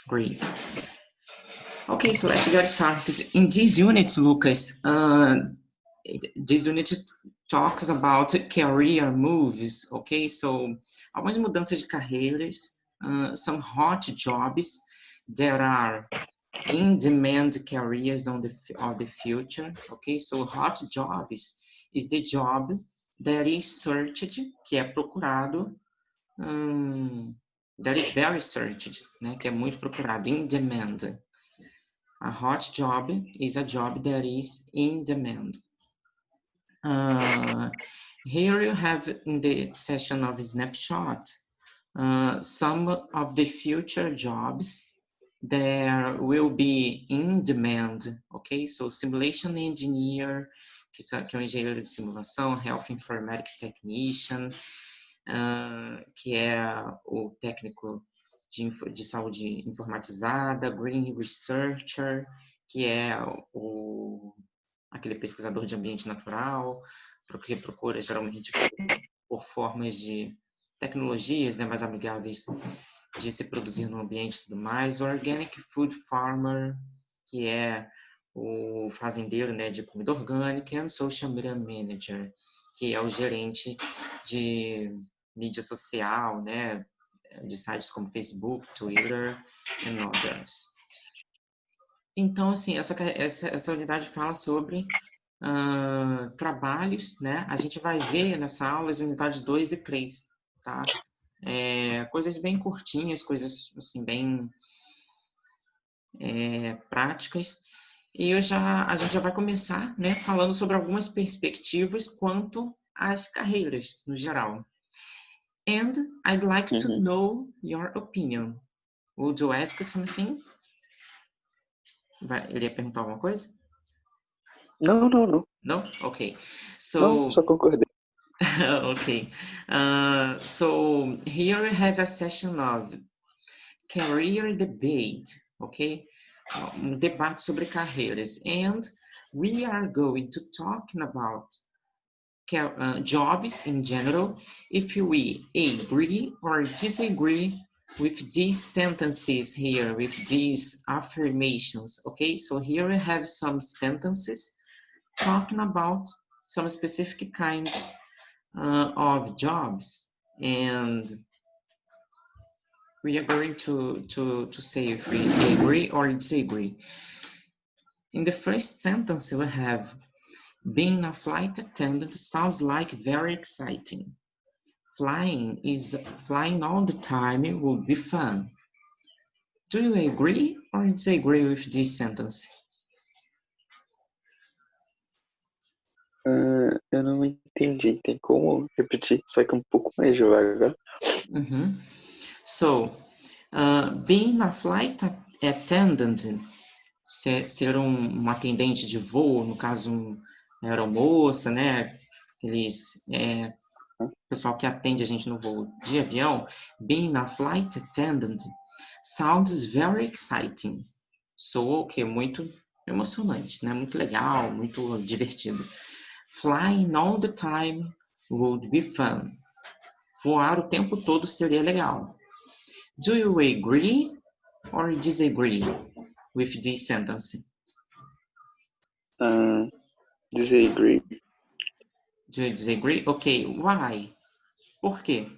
Great. Okay, so let's get started. In this unit, Lucas, this unit talks about career moves, okay? So, algumas mudanças de carreiras, some hot jobs that are in-demand careers of the future, okay? So, hot jobs is the job that is searched, que é procurado, that is very searched, né? Que é muito procurado, in demand. A hot job is a job that is in demand. Here you have in the session of snapshot some of the future jobs that will be in demand, okay? So simulation engineer, que é um engenheiro de simulação, health informatics technician, que é o técnico de saúde informatizada, green researcher, que é aquele pesquisador de ambiente natural, que procura geralmente por formas de tecnologias, né, mais amigáveis de se produzir no ambiente e tudo mais. Organic food farmer, que é o fazendeiro, né, de comida orgânica, and social media manager, que é o gerente de mídia social, né, de sites como Facebook, Twitter and others. Então, assim, essa unidade fala sobre trabalhos, né? A gente vai ver nessa aula as unidades 2 e 3, tá? Coisas bem curtinhas, coisas, assim, bem práticas. E a gente já vai começar, né, falando sobre algumas perspectivas quanto às carreiras, no geral. And I'd like to know your opinion. Would you ask something? Ele ia perguntar alguma coisa? Não. No? Okay. So, não, só concordei. okay. So here we have a session of career debate, okay? Debate sobre carreiras. And we are going to talk about jobs in general, if we agree or disagree with these sentences here, with these affirmations, okay? So here we have some sentences talking about some specific kinds of jobs, and we are going to say if we agree or disagree. In the first sentence, we have, being a flight attendant sounds like very exciting. Flying all the time would be fun. Do you agree or disagree with this sentence? Eu não entendi. Tem como repetir? Só que um pouco mais devagar. So, being a flight attendant, ser um atendente de voo, no caso, uma aeromoça, né? Pessoal que atende a gente no voo de avião. Being a flight attendant sounds very exciting. Soa o quê? Muito emocionante, né? Muito legal, muito divertido. Flying all the time would be fun. Voar o tempo todo seria legal. Do you agree or disagree with this sentence? Disagree. Do you disagree? Okay, why? Por quê?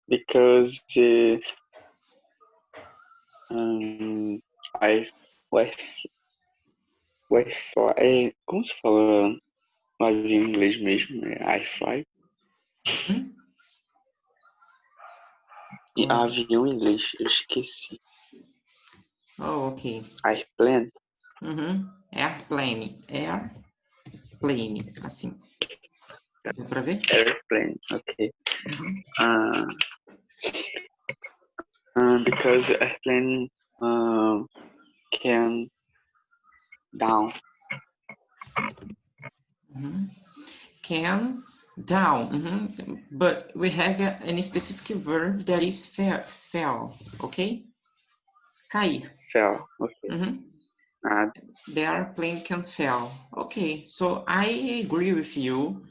Because Wi-Fi, como se fala no avião em inglês mesmo? Wi-Fi? E avião em inglês, eu esqueci. Oh, ok. Airplane? Airplane. Airplane, assim. Deu pra ver? Airplane, ok. Because airplane can down. Can down. But we have any specific verb that is fell, okay? Cair. Fell, okay. The airplane can fall. Okay, so I agree with you.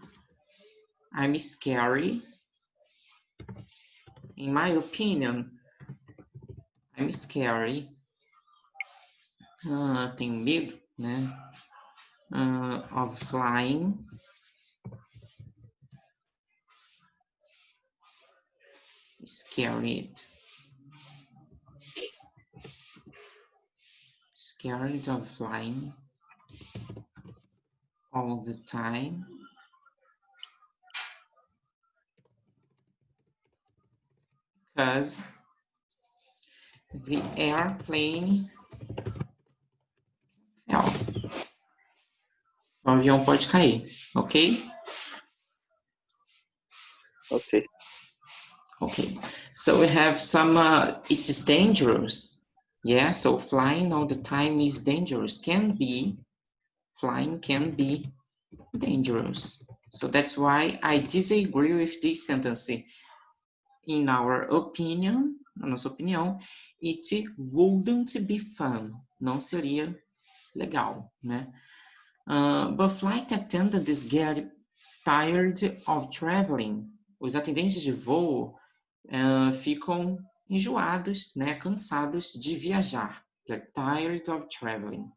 I'm scary. In my opinion, I'm scary. Tenho medo, né? Of flying. Scared. Scared of flying all the time. Because the airplane fell. O avião pode cair, ok? Ok. Okay, so we have some, it's dangerous. Yeah, so flying all the time is dangerous. Flying can be dangerous. So that's why I disagree with this sentence. In our opinion, na nossa opinião, it wouldn't be fun. Não seria legal, né? But flight attendants get tired of traveling. Os atendentes de voo ficam enjoados, né, cansados de viajar. They're tired of traveling.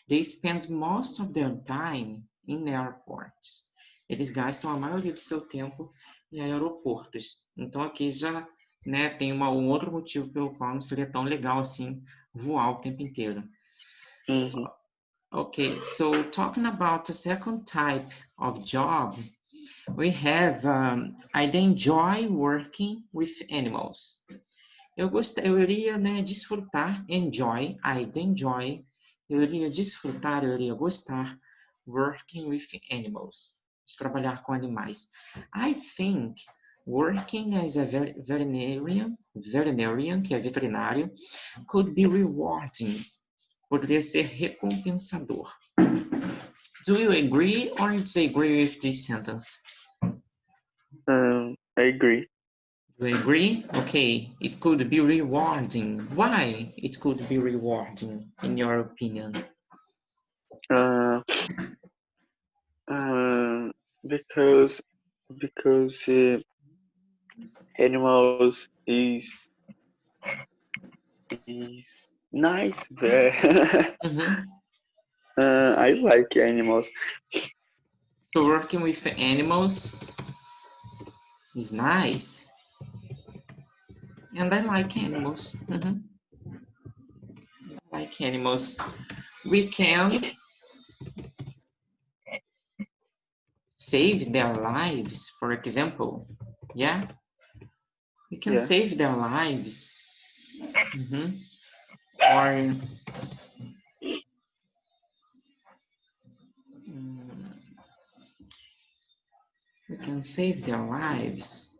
They spend most of their time in airports. Eles gastam a maioria do seu tempo em aeroportos. Então aqui já, né, tem um outro motivo pelo qual não seria tão legal assim voar o tempo inteiro. Uhum. Okay, so talking about the second type of job, we have I'd enjoy working with animals. Eu iria, né, desfrutar, enjoy, I'd enjoy, eu iria desfrutar, eu iria gostar, working with animals, de trabalhar com animais. I think working as a veterinarian, que é veterinário, could be rewarding, poderia ser recompensador. Do you agree or disagree with this sentence? I agree. Do you agree? Okay, it could be rewarding. Why it could be rewarding, in your opinion? Because animals is nice. Mm-hmm. I like animals. So working with animals is nice. And I like animals. Mm-hmm. I like animals. We can save their lives, for example. Yeah? We can save their lives. Mm-hmm. Or we can save their lives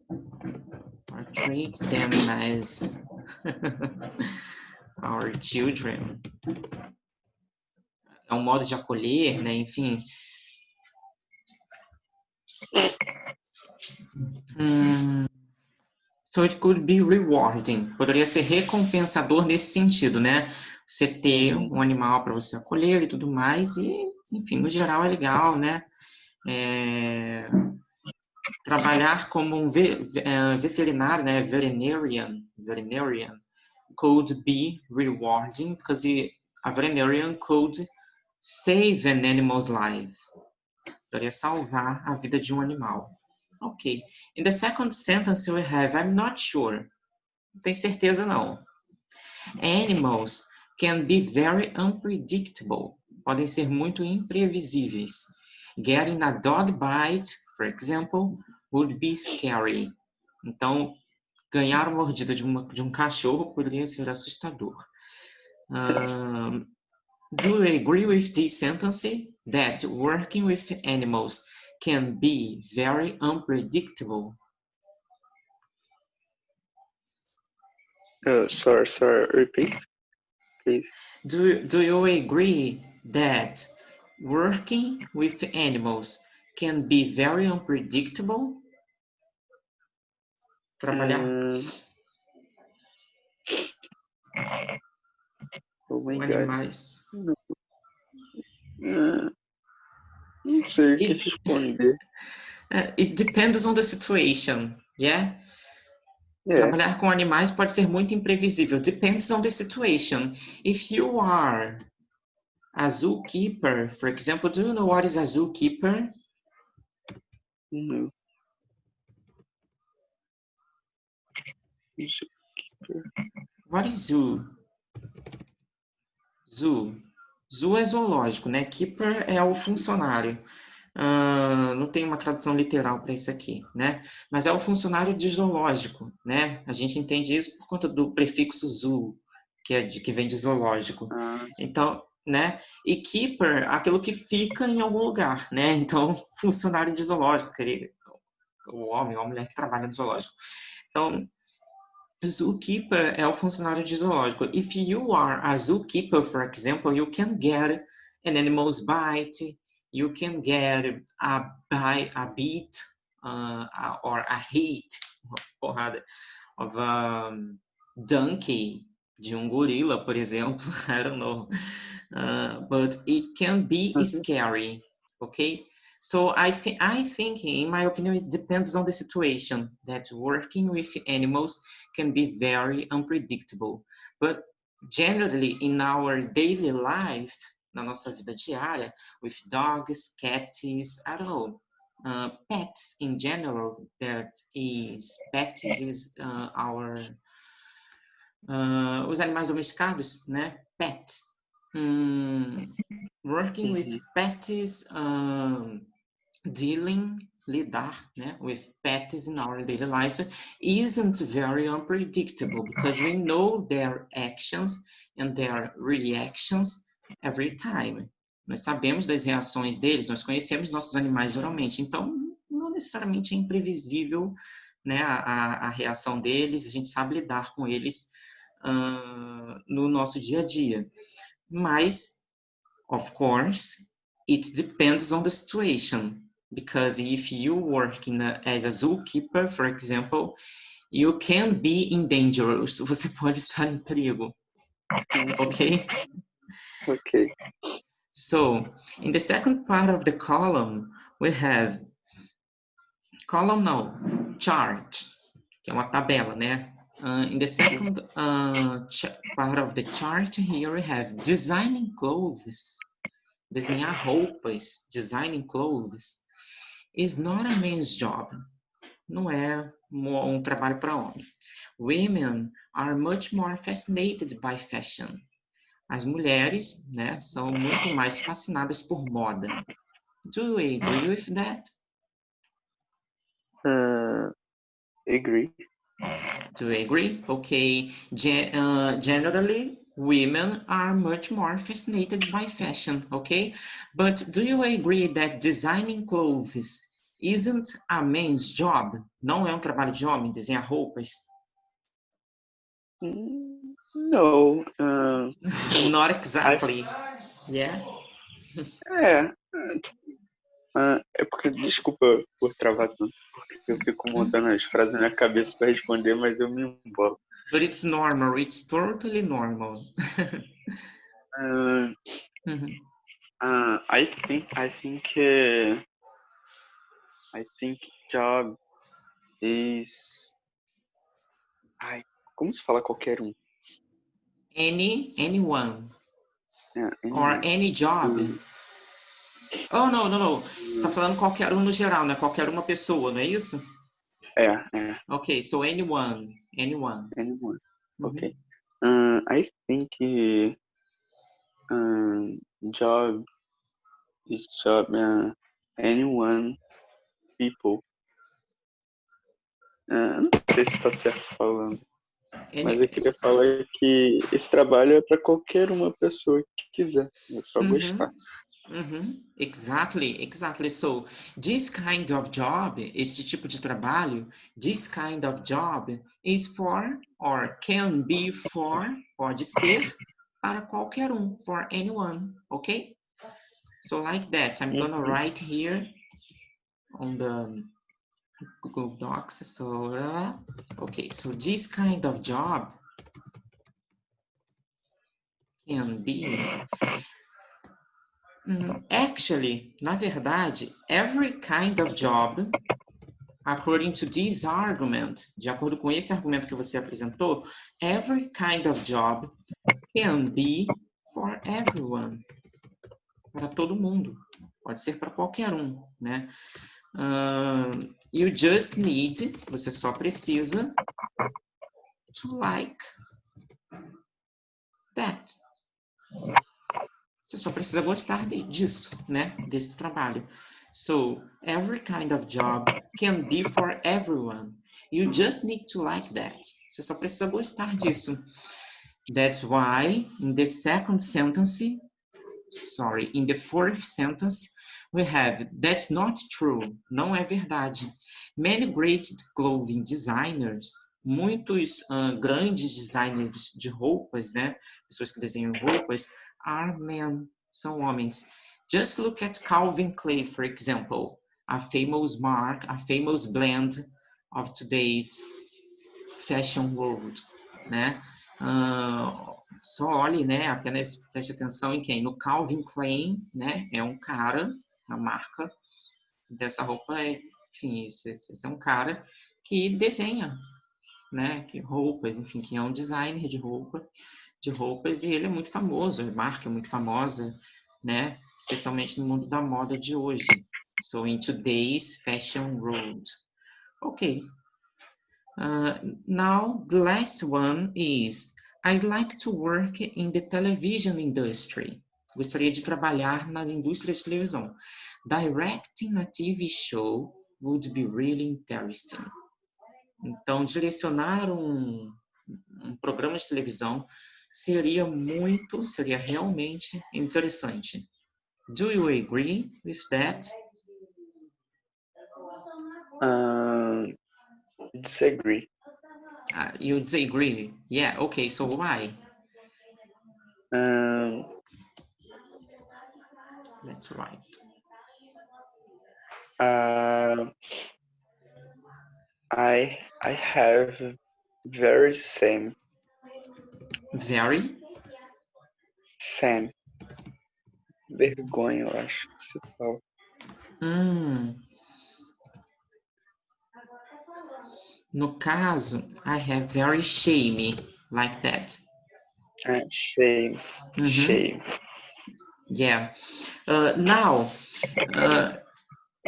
or treat them as our children. É um modo de acolher, né? Enfim. So it could be rewarding. Poderia ser recompensador nesse sentido, né? Você ter um animal para você acolher e tudo mais. E, enfim, no geral é legal, né? Trabalhar como um veterinário, né? Veterinarian could be rewarding, because a veterinarian could save an animal's life. Poderia salvar a vida de um animal. Ok. In the second sentence we have, I'm not sure. Não tenho certeza não. Animals can be very unpredictable. Podem ser muito imprevisíveis. Getting a dog bite, for example, would be scary. Então, ganhar uma mordida de um cachorro poderia ser assustador. Do you agree with this sentence that working with animals can be very unpredictable? Sorry, repeat, please. Do you agree that working with animals can be very unpredictable? Trabalhar com animais. Não sei o que responder. It depends on the situation, yeah? Yeah. Trabalhar com animais pode ser muito imprevisível. Depends on the situation. If you are a zookeeper, for example, do you know what is a zookeeper? No. What is zoo? Zoo. Zoo é zoológico, né? Keeper é o funcionário. Não tem uma tradução literal para isso aqui, né? Mas é o funcionário de zoológico, né? A gente entende isso por conta do prefixo zoo, que vem de zoológico. Ah, Então, né? E keeper, aquilo que fica em algum lugar, né? Então, funcionário de zoológico, o homem ou a mulher que trabalha no zoológico. Então, zookeeper é o funcionário de zoológico. If you are a zookeeper, for example, you can get an animal's bite, you can get a bite, or a hit, uma porrada, of a donkey, de um gorila, por exemplo. I don't know. But it can be scary, okay? So I think, in my opinion, it depends on the situation, that working with animals can be very unpredictable. But generally, in our daily life, na nossa vida diária, with dogs, cats, I don't know, pets in general, pets is os animais domesticados, né? Pet. Working with pets, lidar, né, with pets in our daily life isn't very unpredictable, because we know their actions and their reactions every time. Nós sabemos das reações deles, nós conhecemos nossos animais geralmente, então não necessariamente é imprevisível, né, a reação deles, a gente sabe lidar com eles no nosso dia a dia. Mas, of course, it depends on the situation. Because if you work as a zookeeper, for example, you can be in danger. Você pode estar em perigo. Okay? okay. So, in the second part of the column, we have chart, que é uma tabela, né? In the second part of the chart, here we have designing clothes. Desenhar roupas, designing clothes, is not a man's job. Não é um trabalho para homem. Women are much more fascinated by fashion. As mulheres, né, são muito mais fascinadas por moda. Do you agree with that? Agree. Do you agree? Okay. Generally, women are much more fascinated by fashion, okay? But do you agree that designing clothes isn't a man's job? Não é um trabalho de homem desenhar roupas? No. Not exactly. Yeah? É porque, desculpa por travar tanto, porque eu fico montando as frases na minha cabeça para responder, mas eu me embolo. But it's normal. It's totally normal. I think job is. Como se fala qualquer um? Anyone. Or Anyone. any job. Oh, não. Você está falando qualquer um no geral, né? Qualquer uma pessoa, não é isso? É. Ok, so anyone. Anyone. Ok. Mm-hmm. I think job is anyone, people. Não sei se está certo falando. Mas eu queria falar que esse trabalho é para qualquer uma pessoa que quiser. É só gostar. Exactly. So, this kind of job, este tipo de trabalho, this kind of job is for, or can be for, pode ser, para qualquer um, for anyone, okay? So like that, I'm gonna write here on the Google Docs. So, okay, so this kind of job can be... Actually, na verdade, every kind of job according to this argument, de acordo com esse argumento que você apresentou, every kind of job can be for everyone. Para todo mundo. Pode ser para qualquer um, né? You just need, você só precisa to like that. Você só precisa gostar disso, né? Desse trabalho. So, every kind of job can be for everyone. You just need to like that. Você só precisa gostar disso. That's why, in the second sentence, in the fourth sentence, we have, that's not true. Não é verdade. Many great clothing designers, muitos grandes designers de roupas, né? Pessoas que desenham roupas, are men, são homens. Just look at Calvin Klein, for example, a famous mark, a famous blend of today's fashion world, né? Só olhe, né? Apenas preste atenção em quem? No Calvin Klein, né? É um cara, a marca dessa roupa, enfim, esse é um cara que desenha, né? Que roupas, enfim, que é um designer de roupas, e ele é muito famoso, a marca é muito famosa, né? Especialmente no mundo da moda de hoje. So, in today's fashion world. Okay. Now, the last one is, I'd like to work in the television industry. Gostaria de trabalhar na indústria de televisão. Directing a TV show would be really interesting. Então, direcionar um programa de televisão seria realmente interessante. Do you agree with that? Disagree. You disagree? Yeah, okay, so why? That's right. I have very same. Very? Same. Vergonha, eu acho que se fala. No caso, I have very shame, like that. Shame. Shame. Yeah. Now,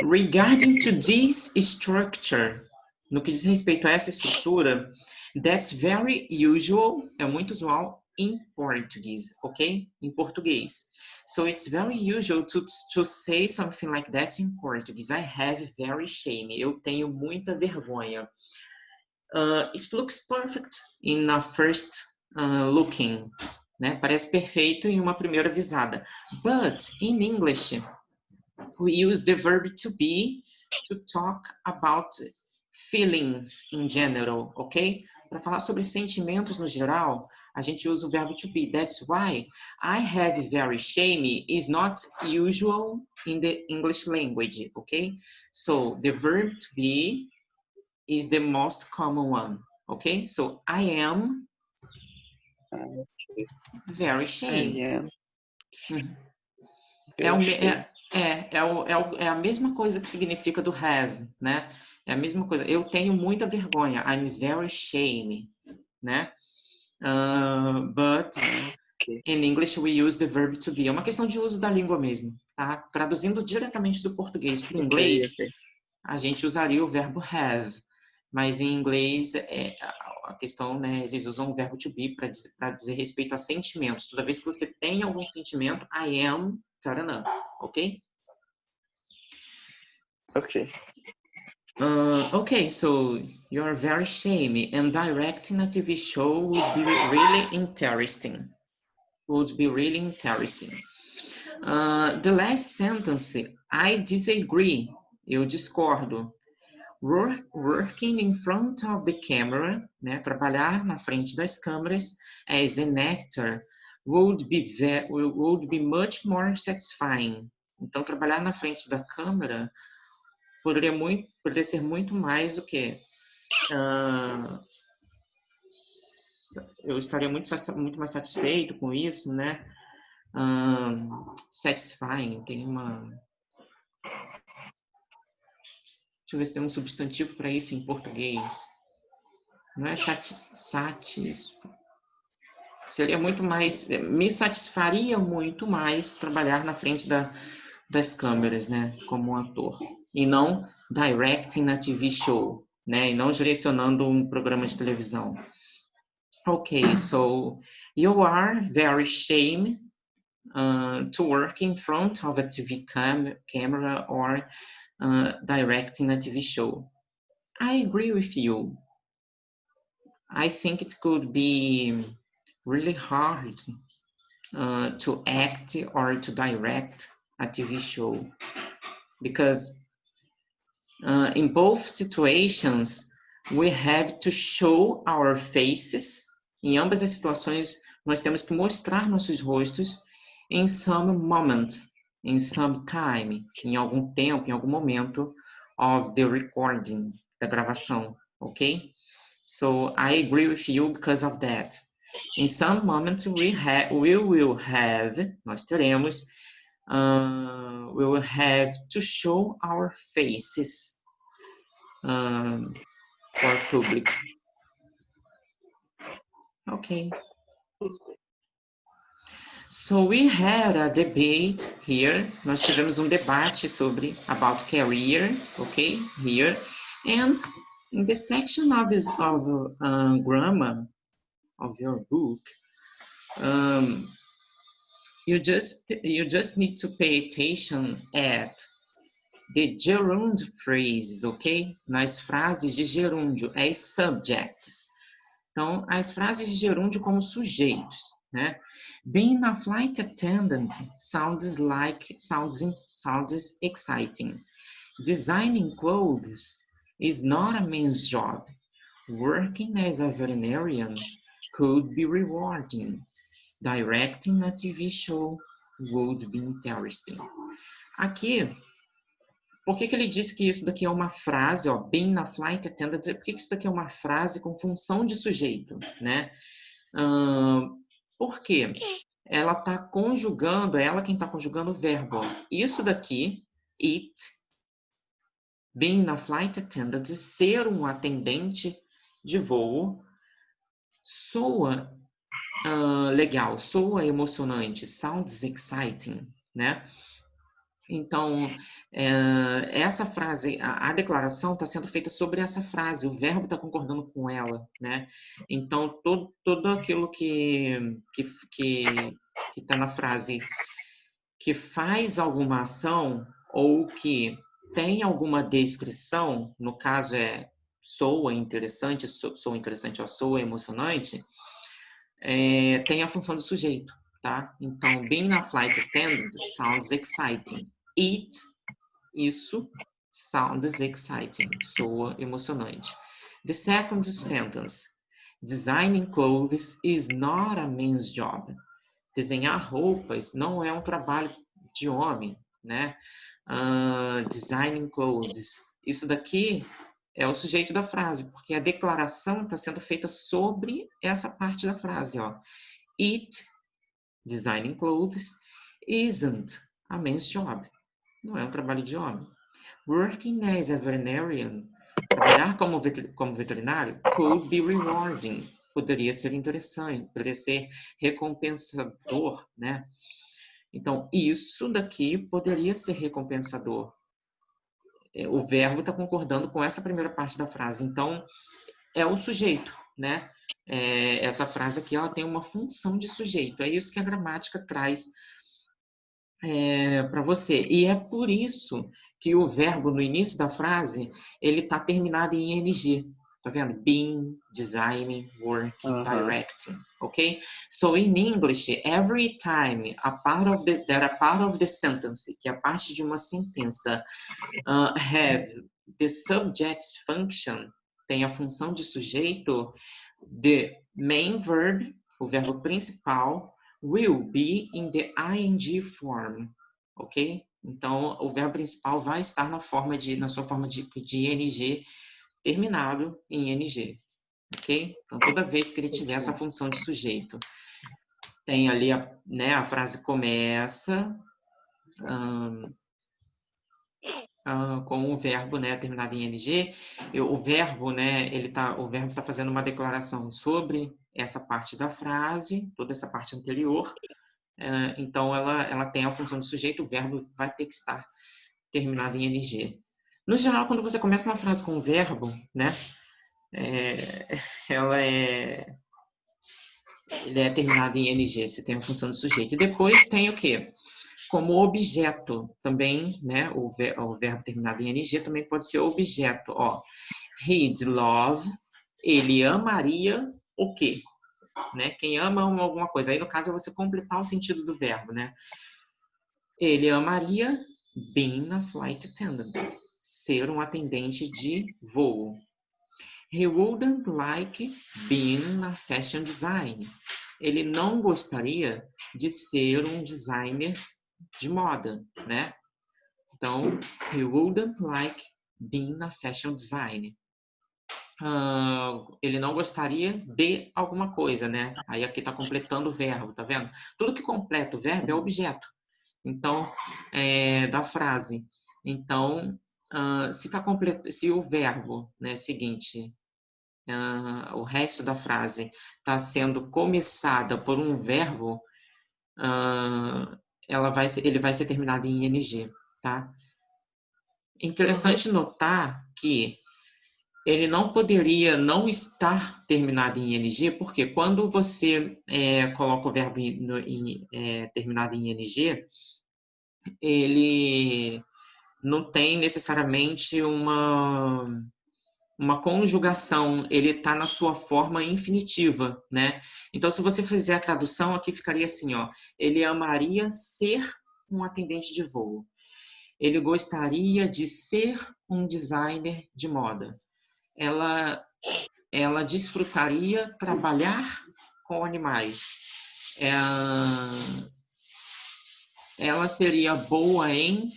regarding to this structure, no que diz respeito a essa estrutura, that's very usual, é muito usual in Portuguese, ok? Em português. So it's very usual to say something like that in Portuguese. I have very shame. Eu tenho muita vergonha. It looks perfect in a first looking, né? Parece perfeito em uma primeira visada. But in English, we use the verb to be to talk about feelings in general, ok? Para falar sobre sentimentos no geral, a gente usa o verbo to be. That's why I have very shame is not usual in the English language, ok? So the verb to be is the most common one, okay? So I am very shame. I am. É a mesma coisa que significa do have, né? É a mesma coisa. Eu tenho muita vergonha. I'm very shame, né? But in English we use the verb to be. É uma questão de uso da língua mesmo, tá? Traduzindo diretamente do português para o inglês, a gente usaria o verbo have. Mas em inglês, a questão, né, eles usam o verbo to be para dizer respeito a sentimentos. Toda vez que você tem algum sentimento, I am, taranã, ok? Ok. Okay, so you're very shamey, and directing a TV show would be really interesting. The last sentence, I disagree. Eu discordo. Working in front of the camera, né, trabalhar na frente das câmeras as an actor would be much more satisfying. Então, trabalhar na frente da câmera poderia ser muito mais do que eu estaria muito mais satisfeito com isso, né? Satisfying tem uma eu ver se tem um substantivo para isso em português. Não é seria muito mais... Me satisfaria muito mais trabalhar na frente das câmeras, né? Como um ator. E não directing na TV show, né? E não direcionando um programa de televisão. Okay, so you are very ashamed to work in front of a TV camera or directing a TV show. I agree with you. I think it could be really hard to act or to direct a TV show because in both situations we have to show our faces. Em ambas as situações nós temos que mostrar nossos rostos in some moment, in some time, em algum tempo, em algum momento of the recording, da gravação, ok? So I agree with you because of that. In some moment we will have, nós teremos, we will have to show our faces for public. Okay. So we had a debate here. Nós tivemos debate sobre about career, okay, here, and in the section of grammar of your book, you just need to pay attention at the gerund phrases, okay? Nas frases de gerúndio, as subjects. Então, as frases de gerúndio como sujeitos, né? Being a flight attendant sounds exciting. Designing clothes is not a man's job. Working as a veterinarian could be rewarding. Directing a TV show would be interesting. Aqui, por que ele disse que isso daqui é uma frase, ó, being a flight attendant, por que isso daqui é uma frase com função de sujeito, né? Por quê? Ela está conjugando, é ela quem está conjugando o verbo. Ó. Isso daqui, it, being a flight attendant, ser um atendente de voo, soa legal, soa emocionante, sounds exciting, né? Então, essa frase, a declaração está sendo feita sobre essa frase, o verbo está concordando com ela, né? Então, todo aquilo que está na frase que faz alguma ação ou que tem alguma descrição, no caso soa interessante, soa interessante ou soa emocionante, tem a função de sujeito, tá? Então, being a flight attendant sounds exciting. It, isso, sounds exciting, soa emocionante. The second sentence, designing clothes is not a man's job. Desenhar roupas não é um trabalho de homem, né? Designing clothes. Isso daqui é o sujeito da frase, porque a declaração está sendo feita sobre essa parte da frase, ó. It, designing clothes, isn't a man's job. Não é um trabalho de homem. Working as a veterinarian, trabalhar como veterinário, could be rewarding. Poderia ser interessante, poderia ser recompensador, né? Então, isso daqui poderia ser recompensador. O verbo está concordando com essa primeira parte da frase. Então, é o sujeito, né? Essa frase aqui, ela tem uma função de sujeito. É isso que a gramática traz para você. E é por isso que o verbo no início da frase, ele está terminado em ing. Tá vendo? Being, designing, working, directing. Okay? So in English, every time a part of the sentence, que é a parte de uma sentença, have the subject's function, tem a função de sujeito, the main verb, o verbo principal, will be in the ing form, ok? Então, o verbo principal vai estar na sua forma de ing, terminado em ing, ok? Então, toda vez que ele tiver essa função de sujeito, tem ali, a frase começa, com o verbo, né, terminado em ing. O verbo, né, o verbo está fazendo uma declaração sobre essa parte da frase, toda essa parte anterior. Então, ela tem a função de sujeito, o verbo vai ter que estar terminado em ing. No geral, quando você começa uma frase com um verbo, né, ele é terminado em ing, se tem a função de sujeito. E depois tem o quê? Como objeto também, né, o verbo terminado em ing também pode ser objeto. Ó, he'd love, ele amaria o quê? Né? Quem ama alguma coisa. Aí, no caso, é você completar o sentido do verbo, né? Ele amaria being a flight attendant, ser um atendente de voo. He wouldn't like being a fashion designer. Ele não gostaria de ser um designer de moda, né? Então, he wouldn't like being a fashion designer. Ele não gostaria de alguma coisa, né? Aí aqui está completando o verbo, tá vendo? Tudo que completa o verbo é objeto. Então, da frase. Então, se o verbo, né, seguinte, o resto da frase está sendo começada por um verbo, ele vai ser terminado em ing, tá? Interessante notar que ele não poderia não estar terminado em ing, porque quando você coloca o verbo terminado em ing, ele não tem necessariamente uma conjugação, ele está na sua forma infinitiva, né? Então, se você fizer a tradução, aqui ficaria assim, ó, ele amaria ser um atendente de voo. Ele gostaria de ser um designer de moda. Ela desfrutaria trabalhar com animais. Ela seria boa em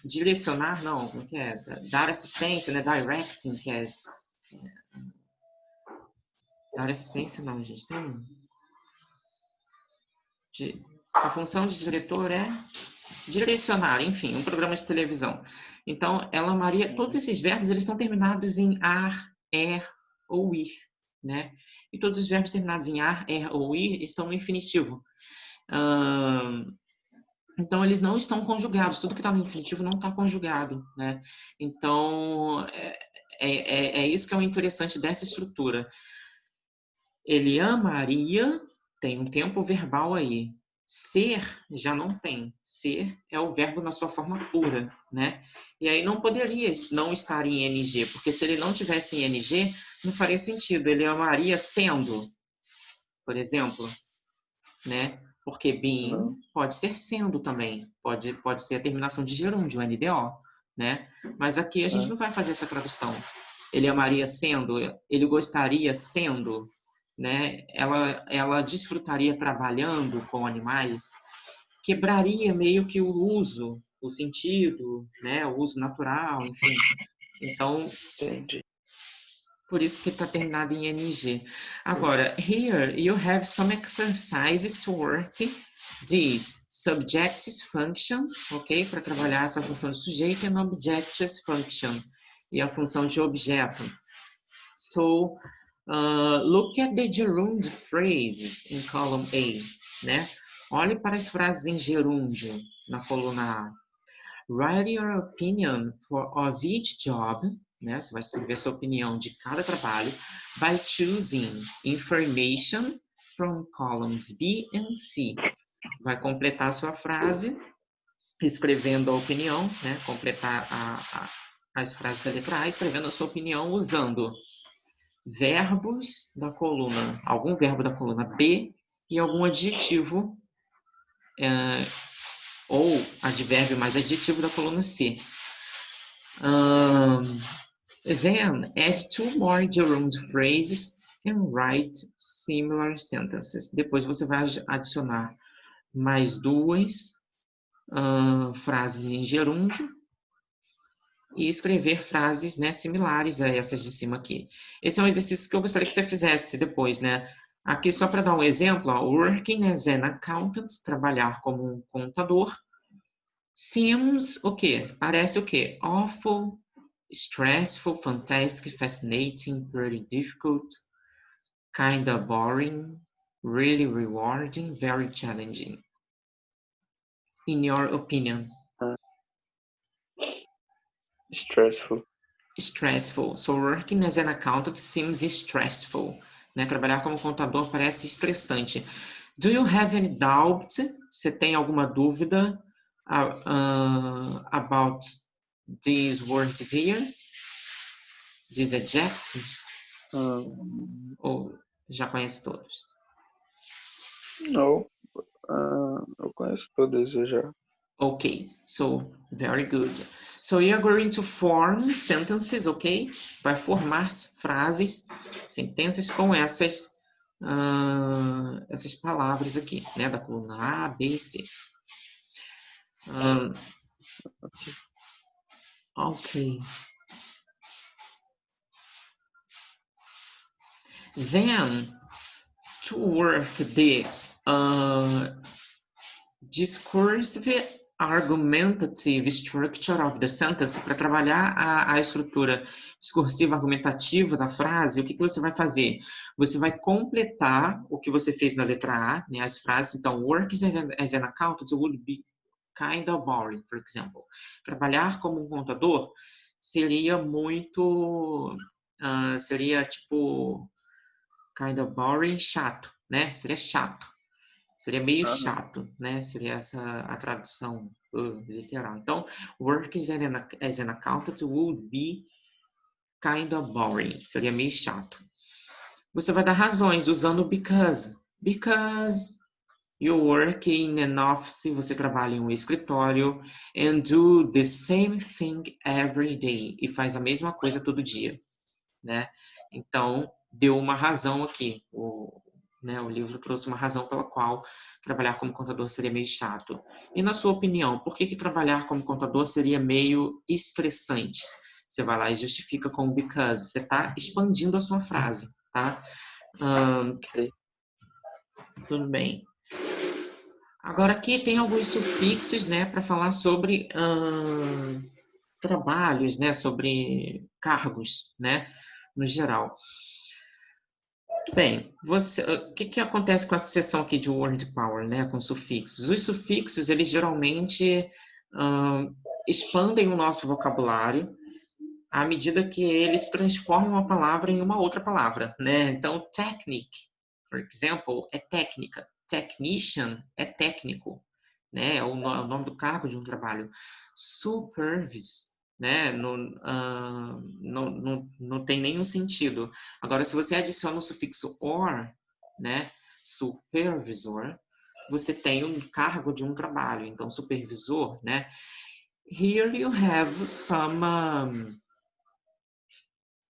direcionar, não, como que é? Dar assistência, né? Directing, que é... Dar assistência, não, gente. A função de diretor é direcionar, enfim, um programa de televisão. Então, ela amaria... Todos esses verbos, eles estão terminados em ar, ou ir, né? E todos os verbos terminados em ar, ou ir estão no infinitivo. Então, eles não estão conjugados. Tudo que está no infinitivo não está conjugado, né? Então, é isso que é o interessante dessa estrutura. Ele amaria, tem um tempo verbal aí. Ser já não tem. Ser é o verbo na sua forma pura, né? E aí não poderia não estar em ing, porque se ele não tivesse em ing, não faria sentido. Ele amaria sendo, por exemplo, né? Porque being pode ser sendo também. Pode ser a terminação de gerúndio, NDO, né? Mas aqui a gente não vai fazer essa tradução. Ele amaria sendo, ele gostaria sendo, né? Ela desfrutaria trabalhando com animais, quebraria meio que o uso, o sentido, né? O uso natural, enfim. Então, entendi. Por isso que está terminado em ing. Agora, here you have some exercises to work this subjects function, ok? Para trabalhar essa função de sujeito, and objects function, e a função de objeto. So, look at the gerund phrases in column A, né? Olhe para as frases em gerúndio na coluna A. Write your opinion of each job, né? Você vai escrever sua opinião de cada trabalho by choosing information from columns B and C. Vai completar a sua frase escrevendo a opinião, né? Completar as frases da letra A, escrevendo a sua opinião usando verbos da coluna, algum verbo da coluna B e algum adjetivo ou advérbio mais adjetivo da coluna C. Then add two more gerund phrases and write similar sentences. Depois você vai adicionar mais duas frases em gerúndio e escrever frases, né, similares a essas de cima aqui. Esse é um exercício que eu gostaria que você fizesse depois, né? Aqui, só para dar um exemplo, ó, working as an accountant, trabalhar como um contador. Seems o quê? Parece o quê? Awful, stressful, fantastic, fascinating, pretty difficult, kinda boring, really rewarding, very challenging. In your opinion? Stressful. Stressful. So working as an accountant seems stressful. Né? Trabalhar como contador parece estressante. Do you have any doubt? Você tem alguma dúvida about these words here? These adjectives? Ou já conhece todos? Não. Eu conheço todas já. Okay, so very good. So you are going to form sentences, okay? Vai formar frases, sentenças com essas essas palavras aqui, né? Da coluna A, B, C. Okay. Then to work the discursive argumentative structure of the sentence, para trabalhar a estrutura discursiva argumentativa da frase, o que você vai fazer? Você vai completar o que você fez na letra A, né, as frases. Então, work as an accountant would be kind of boring, for example. Trabalhar como um contador seria muito, seria tipo, kind of boring, chato, né? Seria chato. Seria meio chato, né? Seria essa a tradução literal. Então, work as an accountant would be kind of boring. Seria meio chato. Você vai dar razões usando because. Because you work in an office, você trabalha em um escritório, and do the same thing every day. E faz a mesma coisa todo dia, né? Então, deu uma razão aqui. O livro trouxe uma razão pela qual trabalhar como contador seria meio chato. E na sua opinião, por que trabalhar como contador seria meio estressante? Você vai lá e justifica com because. Você está expandindo a sua frase, tá? Ok. Tudo bem. Agora aqui tem alguns sufixos, né, para falar sobre trabalhos, né, sobre cargos, né, no geral. Bem, o que acontece com essa seção aqui de word power, né, com sufixos? Os sufixos, eles geralmente expandem o nosso vocabulário à medida que eles transformam uma palavra em uma outra palavra, né? Então, technique, por exemplo, é técnica. Technician é técnico, né? É o nome do cargo de um trabalho. Supervise, né? Não tem nenhum sentido. Agora, se você adiciona o sufixo or, né? Supervisor, você tem um cargo de um trabalho. Então, supervisor, né? Here you have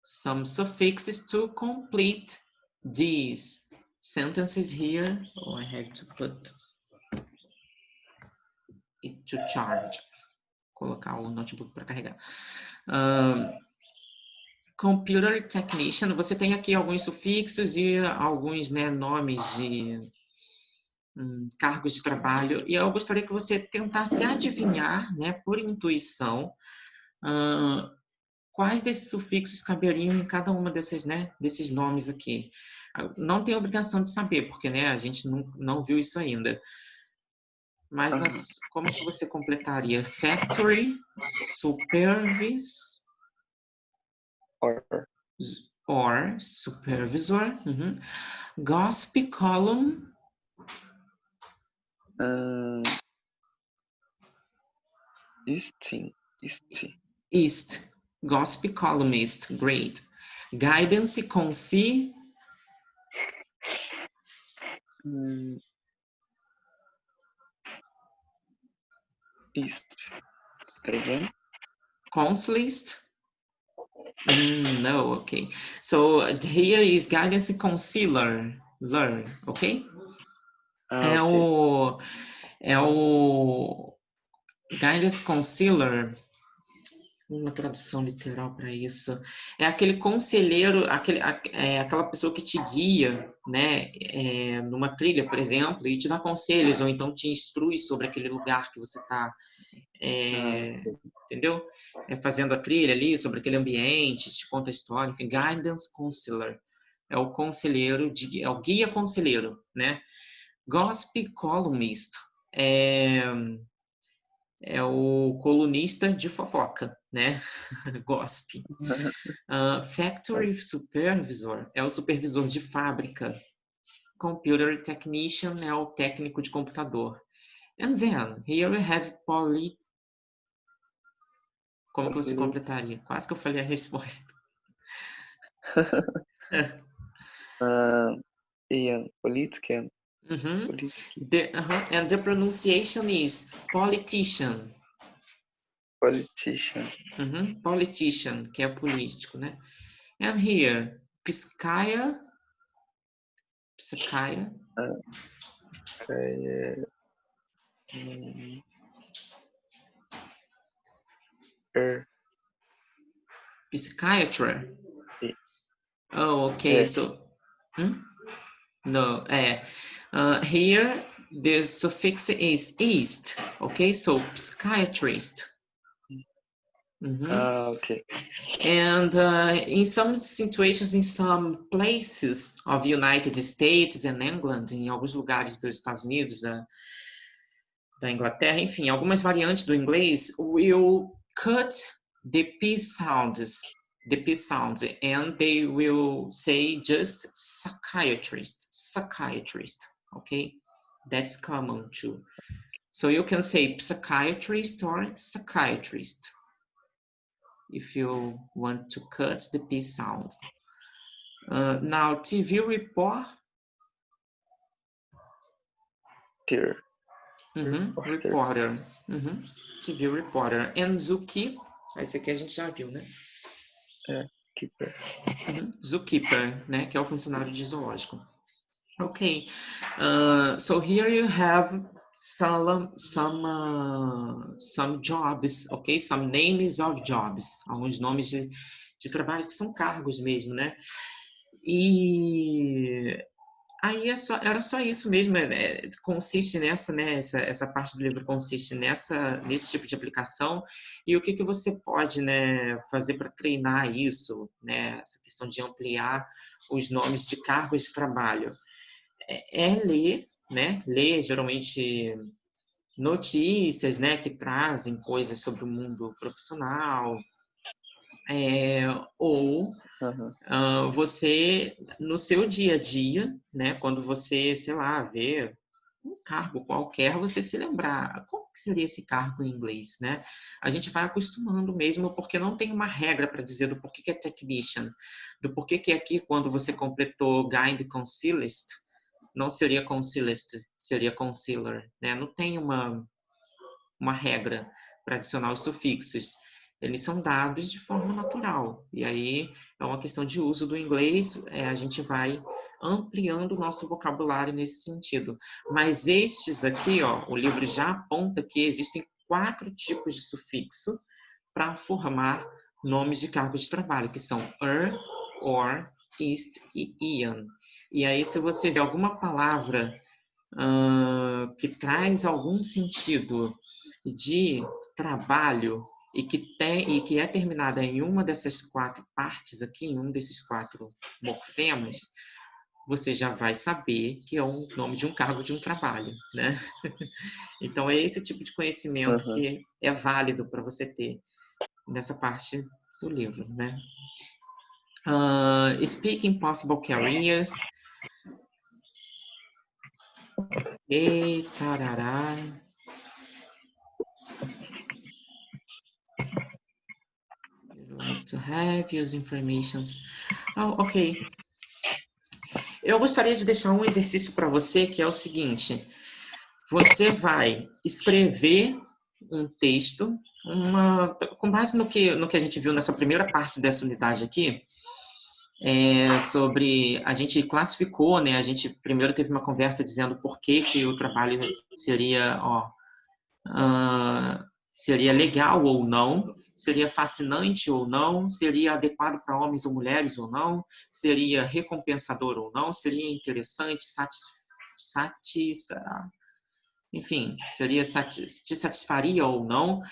some suffixes to complete these sentences here. Oh, I have to put it to charge. Colocar o notebook para carregar. Computer technician, você tem aqui alguns sufixos e alguns, né, nomes de cargos de trabalho. E eu gostaria que você tentasse adivinhar, né, por intuição, quais desses sufixos caberiam em cada uma desses, né, desses nomes aqui. Não tem obrigação de saber, porque, né, a gente não viu isso ainda. Mas como que você completaria? Factory, supervise, or supervisor, gossip column, East, gossip columnist, great. Guidance consi, East. Again? consulist. No, okay. So here is guidance concealer, learn, okay? É o guidance concealer. uma tradução literal para isso. É aquele conselheiro, aquela pessoa que te guia, né, numa trilha, por exemplo, e te dá conselhos, ou então te instrui sobre aquele lugar que você está, entendeu? Fazendo a trilha ali, sobre aquele ambiente, te conta a história, enfim, guidance counselor. É o conselheiro, é o guia conselheiro, né? Gossip columnist é o colunista de fofoca, né? Gossip. Factory supervisor é o supervisor de fábrica. Computer technician é o técnico de computador. And then, here we have Como que você completaria? Quase que eu falei a resposta. Ian, politician. And the pronunciation is politician. Politician. Politician, que é político, né? And here, Pskaya. Psychiatry. Oh, okay. So, no. Here the suffix is "ist." Okay, so psychiatrist. Okay. And in some situations, in some places of the United States and England, em alguns lugares dos Estados Unidos, da Inglaterra, enfim, algumas variantes do inglês, will cut the P sounds, and they will say just psychiatrist, okay? That's common too. So you can say psychiatrist or psychiatrist if you want to cut the P sound. Now, TV report. Reporter. TV reporter. And zookeeper. Esse aqui a gente já viu, né? Keeper. Zookeeper, né? Que é o funcionário de zoológico. Okay. So here you have some jobs, okay? Some names of jobs. Alguns nomes de trabalho que são cargos mesmo, né? E aí era só isso mesmo, consiste nessa, né, essa parte do livro consiste nesse tipo de aplicação, e o que você pode, né, fazer para treinar isso, né, essa questão de ampliar os nomes de cargos de trabalho. Ler, né, ler geralmente notícias, né, que trazem coisas sobre o mundo profissional, ou você, no seu dia a dia, né, quando você, sei lá, vê um cargo qualquer, você se lembrar, como que seria esse cargo em inglês, né? A gente vai acostumando mesmo, porque não tem uma regra para dizer do porquê que é technician, do porquê que aqui, quando você completou guide concilist, não seria concilist, seria concealer, né? Não tem uma regra para adicionar os sufixos. Eles são dados de forma natural. E aí é uma questão de uso do inglês, a gente vai ampliando o nosso vocabulário nesse sentido. Mas estes aqui, ó, o livro já aponta que existem 4 tipos de sufixo para formar nomes de cargos de trabalho, que são or, ist e ian. E aí, se você vê alguma palavra que traz algum sentido de trabalho e que é terminada em uma dessas 4 partes aqui, em um desses 4 morfemas, você já vai saber que é o nome de um cargo de um trabalho, né? Então, é esse o tipo de conhecimento que é válido para você ter nessa parte do livro, né? Speaking possible careers. E tarará. To have use informations. Ok. Eu gostaria de deixar um exercício para você, que é o seguinte. Você vai escrever um texto, com base no que a gente viu nessa primeira parte dessa unidade aqui, sobre... A gente classificou, né? A gente primeiro teve uma conversa dizendo por que o trabalho seria... seria legal ou não, seria fascinante ou não, seria adequado para homens ou mulheres ou não, seria recompensador ou não, seria interessante, enfim, te satisfaria ou não.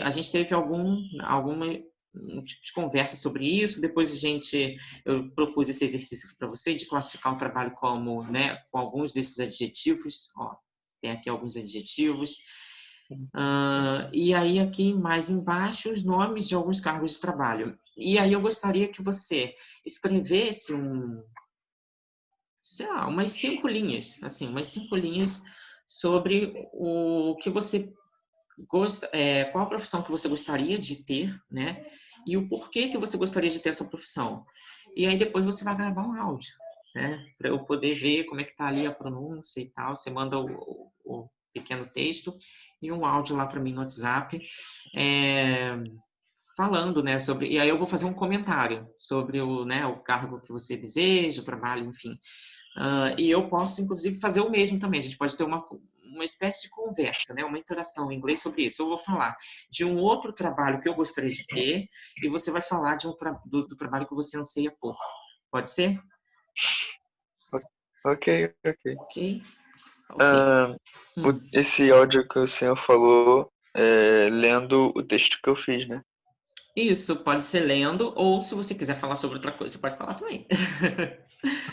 A gente teve alguma um tipo de conversa sobre isso. Depois eu propus esse exercício para você de classificar o trabalho como, né, com alguns desses adjetivos. Ó, tem aqui alguns adjetivos. E aí aqui mais embaixo os nomes de alguns cargos de trabalho. E aí eu gostaria que você escrevesse umas 5 linhas, assim, umas 5 linhas sobre o que você gosta, qual a profissão que você gostaria de ter, né? E o porquê que você gostaria de ter essa profissão. E aí depois você vai gravar um áudio, né? Para eu poder ver como é que tá ali a pronúncia e tal. Você manda o pequeno texto e um áudio lá para mim no WhatsApp, falando, né, sobre... E aí eu vou fazer um comentário sobre o cargo que você deseja, o trabalho, enfim. E eu posso, inclusive, fazer o mesmo também. A gente pode ter uma espécie de conversa, né? Uma interação em inglês sobre isso. Eu vou falar de um outro trabalho que eu gostaria de ter e você vai falar do trabalho que você anseia por. Pode ser? Ok. Ok. Esse áudio que o senhor falou, lendo o texto que eu fiz, né? Isso, pode ser lendo, ou se você quiser falar sobre outra coisa, você pode falar também.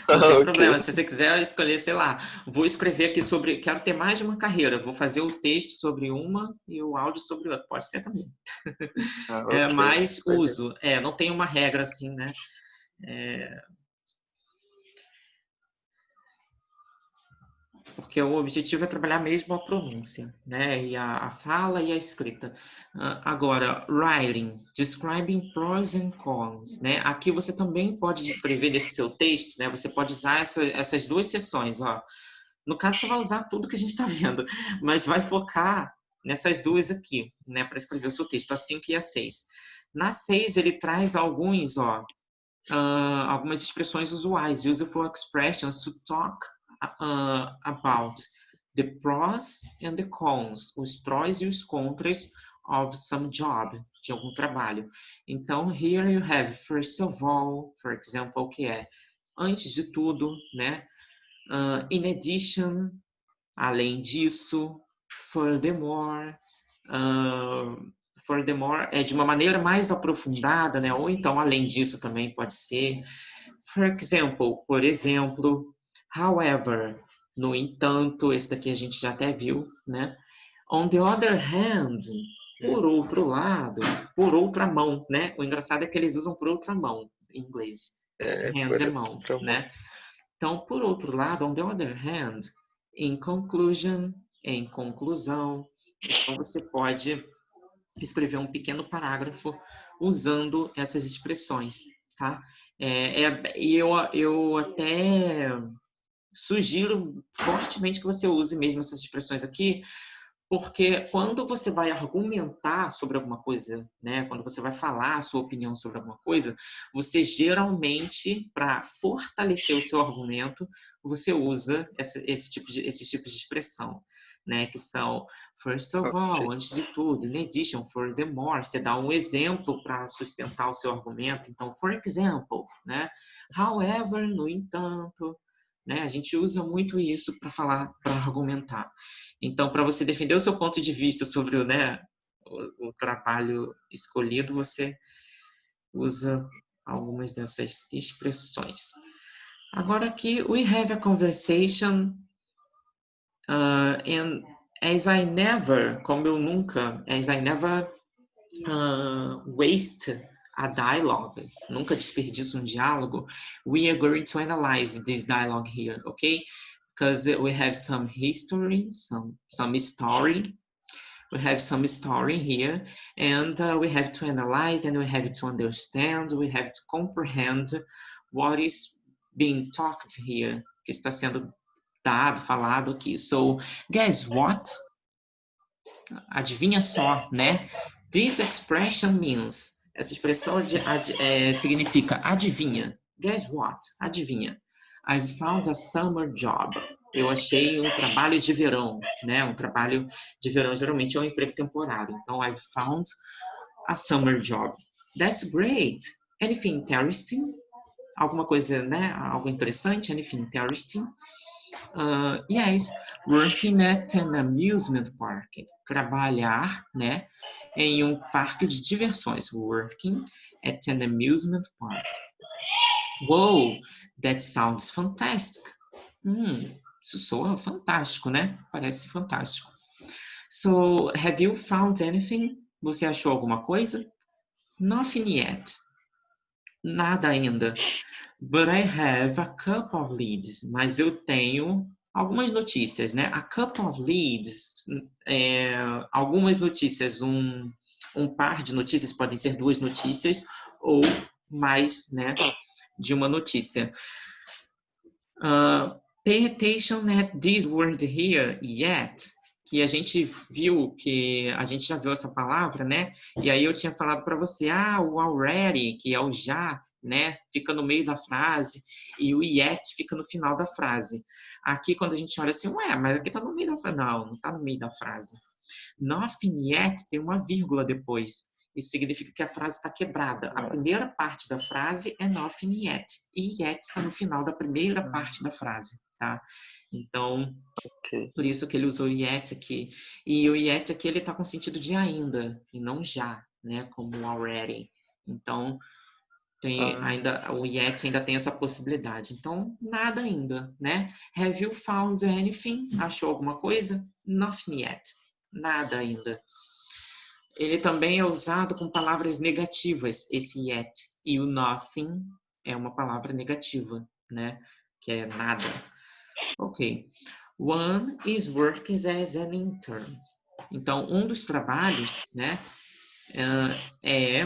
Não tem problema. Se você quiser escolher, sei lá, vou escrever aqui sobre... Quero ter mais de uma carreira. Vou fazer o texto sobre uma e o áudio sobre outra. Pode ser também. Mais uso. Não tem uma regra assim, né? Porque o objetivo é trabalhar mesmo a pronúncia, né? E a fala e a escrita. Agora, writing, describing pros and cons, né? Aqui você também pode descrever nesse seu texto, né? Você pode usar essas 2 seções, ó. No caso, você vai usar tudo que a gente está vendo, mas vai focar nessas 2 aqui, né? Para escrever o seu texto, a 5 e a 6. Na 6, ele traz algumas expressões usuais, useful expressions to talk about the pros and the cons, os prós e os contras of some job, de algum trabalho. Então, here you have, first of all, for example, que é antes de tudo, né? In addition, além disso, furthermore, furthermore é de uma maneira mais aprofundada, né? Ou então, além disso, também pode ser. For example, por exemplo, however, no entanto, esse daqui a gente já até viu, né? On the other hand, por outro lado, por outra mão, né? O engraçado é que eles usam por outra mão em inglês. Hand é mão, né? Então, por outro lado, on the other hand, in conclusion, em conclusão. Então, você pode escrever um pequeno parágrafo usando essas expressões, tá? E eu até sugiro fortemente que você use mesmo essas expressões aqui, porque quando você vai argumentar sobre alguma coisa, né, quando você vai falar a sua opinião sobre alguma coisa, você geralmente, para fortalecer o seu argumento, você usa esses tipos de expressão, né, que são first of all, antes de tudo, in addition, furthermore, você dá um exemplo para sustentar o seu argumento, então, for example, né, however, no entanto, né, a gente usa muito isso para falar, para argumentar. Então, para você defender o seu ponto de vista sobre o trabalho escolhido, você usa algumas dessas expressões. Agora aqui, we have a conversation and as I never waste a dialogue, nunca desperdiço um diálogo, we are going to analyze this dialogue here, okay? Because we have some history, some story. We have some story here, and we have to analyze, and we have to understand, we have to comprehend what is being talked here, que está sendo falado aqui. So, guess what? Adivinha só, né? This expression means, essa expressão significa adivinha. Guess what? Adivinha. I found a summer job. eu achei um trabalho de verão, né? Um trabalho de verão geralmente é um emprego temporário. Então, I found a summer job. That's great. Anything interesting? Alguma coisa, né? Algo interessante? Anything interesting? Yes, working at an amusement park. Trabalhar, né? Em um parque de diversões. Working at an amusement park. Whoa, that sounds fantastic. Isso soa fantástico, né? Parece fantástico. So, have you found anything? Você achou alguma coisa? Nothing yet. Nada ainda. But I have a couple of leads. Mas eu tenho algumas notícias, né? A couple of leads, algumas notícias, um par de notícias, podem ser 2 notícias ou mais, né, de uma notícia. Pay attention at this word here, yet, que a gente viu, que a gente já viu essa palavra, né? E aí eu tinha falado para você, o already, que é o já, né? Fica no meio da frase, e o yet fica no final da frase. Aqui, quando a gente olha assim, mas aqui tá no meio da frase. Não está no meio da frase. Nothing yet tem uma vírgula depois. Isso significa que a frase está quebrada. A primeira parte da frase é nothing yet. E yet está no final da primeira parte da frase, tá? Então, por isso que ele usou yet aqui. E o yet aqui, ele está com sentido de ainda, e não já, né? Como already. Então, o yet ainda tem essa possibilidade. Então, nada ainda, né? Have you found anything? Achou alguma coisa? Nothing yet. Nada ainda. Ele também é usado com palavras negativas, esse yet. E o nothing é uma palavra negativa, né? Que é nada. Ok. One is working as an intern. Então, um dos trabalhos, né?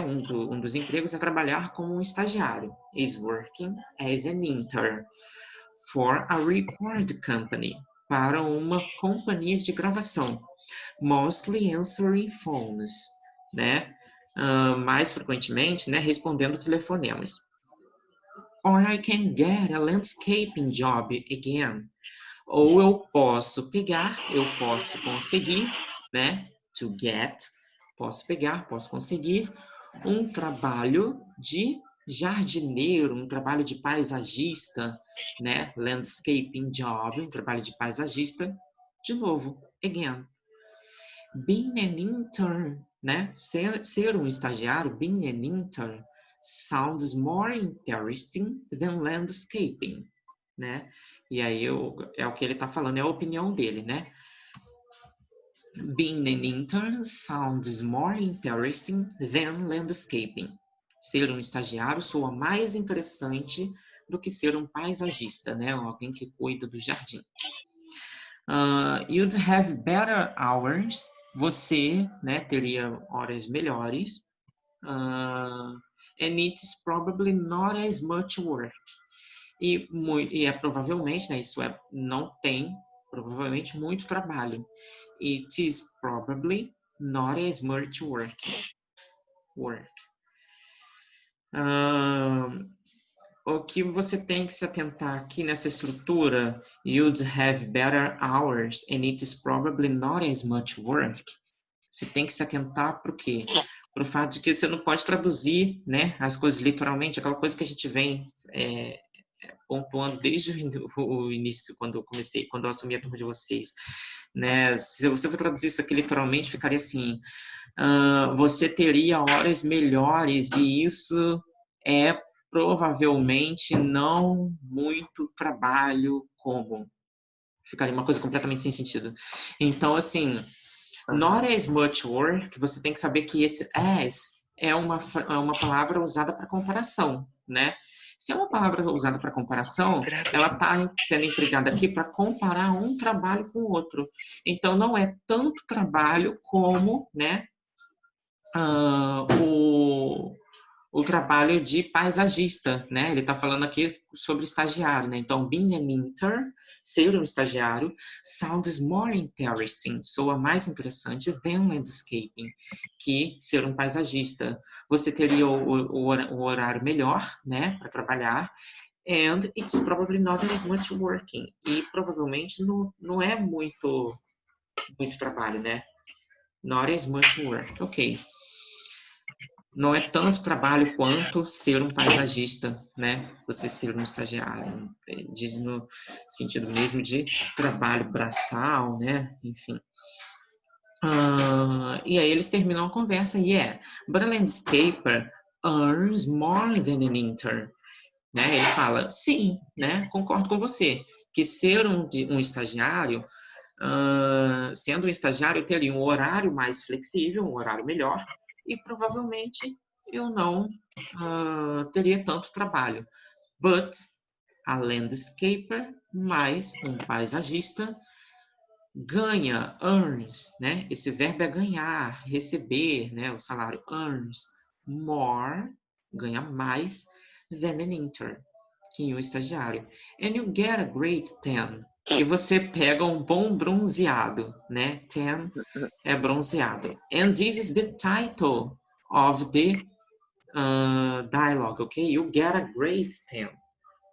Um dos empregos é trabalhar como um estagiário. Is working as an intern for a record company. Para uma companhia de gravação. Mostly answering phones, né? Mais frequentemente, né? Respondendo telefonemas. Or I can get a landscaping job again. Ou eu posso conseguir, né? To get, posso conseguir um trabalho de jardineiro, um trabalho de paisagista, né? Landscaping job, um trabalho de paisagista. De novo, again. Being an intern, né? Ser um estagiário, being an intern, sounds more interesting than landscaping, né? E aí é o que ele está falando, é a opinião dele, né? Being an intern sounds more interesting than landscaping. Ser um estagiário soa mais interessante do que ser um paisagista, né? Alguém que cuida do jardim. You'd have better hours. Você, né, teria horas melhores. And it's probably not as much work. E é provavelmente, né, não tem, provavelmente, muito trabalho. It is probably not as much work. O que você tem que se atentar aqui nessa estrutura, you'd have better hours and it is probably not as much work. Você tem que se atentar para o quê? Para o fato de que você não pode traduzir, né, as coisas literalmente, aquela coisa que a gente vem pontuando desde o início, quando eu assumi a turma de vocês. Né? Se você for traduzir isso aqui literalmente, ficaria assim, você teria horas melhores e isso é provavelmente não muito trabalho comum. Ficaria uma coisa completamente sem sentido. Então, assim, not as much work, você tem que saber que esse as é uma palavra usada para comparação, né? Se é uma palavra usada para comparação, ela está sendo empregada aqui para comparar um trabalho com o outro. Então, não é tanto trabalho como, né, o trabalho de paisagista, né? Ele está falando aqui sobre estagiário, né? Então, being an intern, ser um estagiário, sounds more interesting, soa mais interessante than landscaping, que ser um paisagista. Você teria o horário melhor, né, para trabalhar, and it's probably not as much working. E provavelmente não é muito trabalho, né? Not as much work. Ok. Não é tanto trabalho quanto ser um paisagista, né? Você ser um estagiário. Diz no sentido mesmo de trabalho braçal, né? Enfim. E aí eles terminam a conversa. Yeah, but a landscaper earns more than an intern. Né? Ele fala, sim, né? Concordo com você, que ser um estagiário, sendo um estagiário, eu teria um horário mais flexível, um horário melhor, e provavelmente eu não teria tanto trabalho. But a landscaper mais um paisagista ganha, earns, né? Esse verbo é ganhar, receber, né? O salário earns more, ganha mais than an intern, que um estagiário. And you get a great tan. E você pega um bom bronzeado, né? Tan é bronzeado. And this is the title of the dialogue, ok? You get a great tan.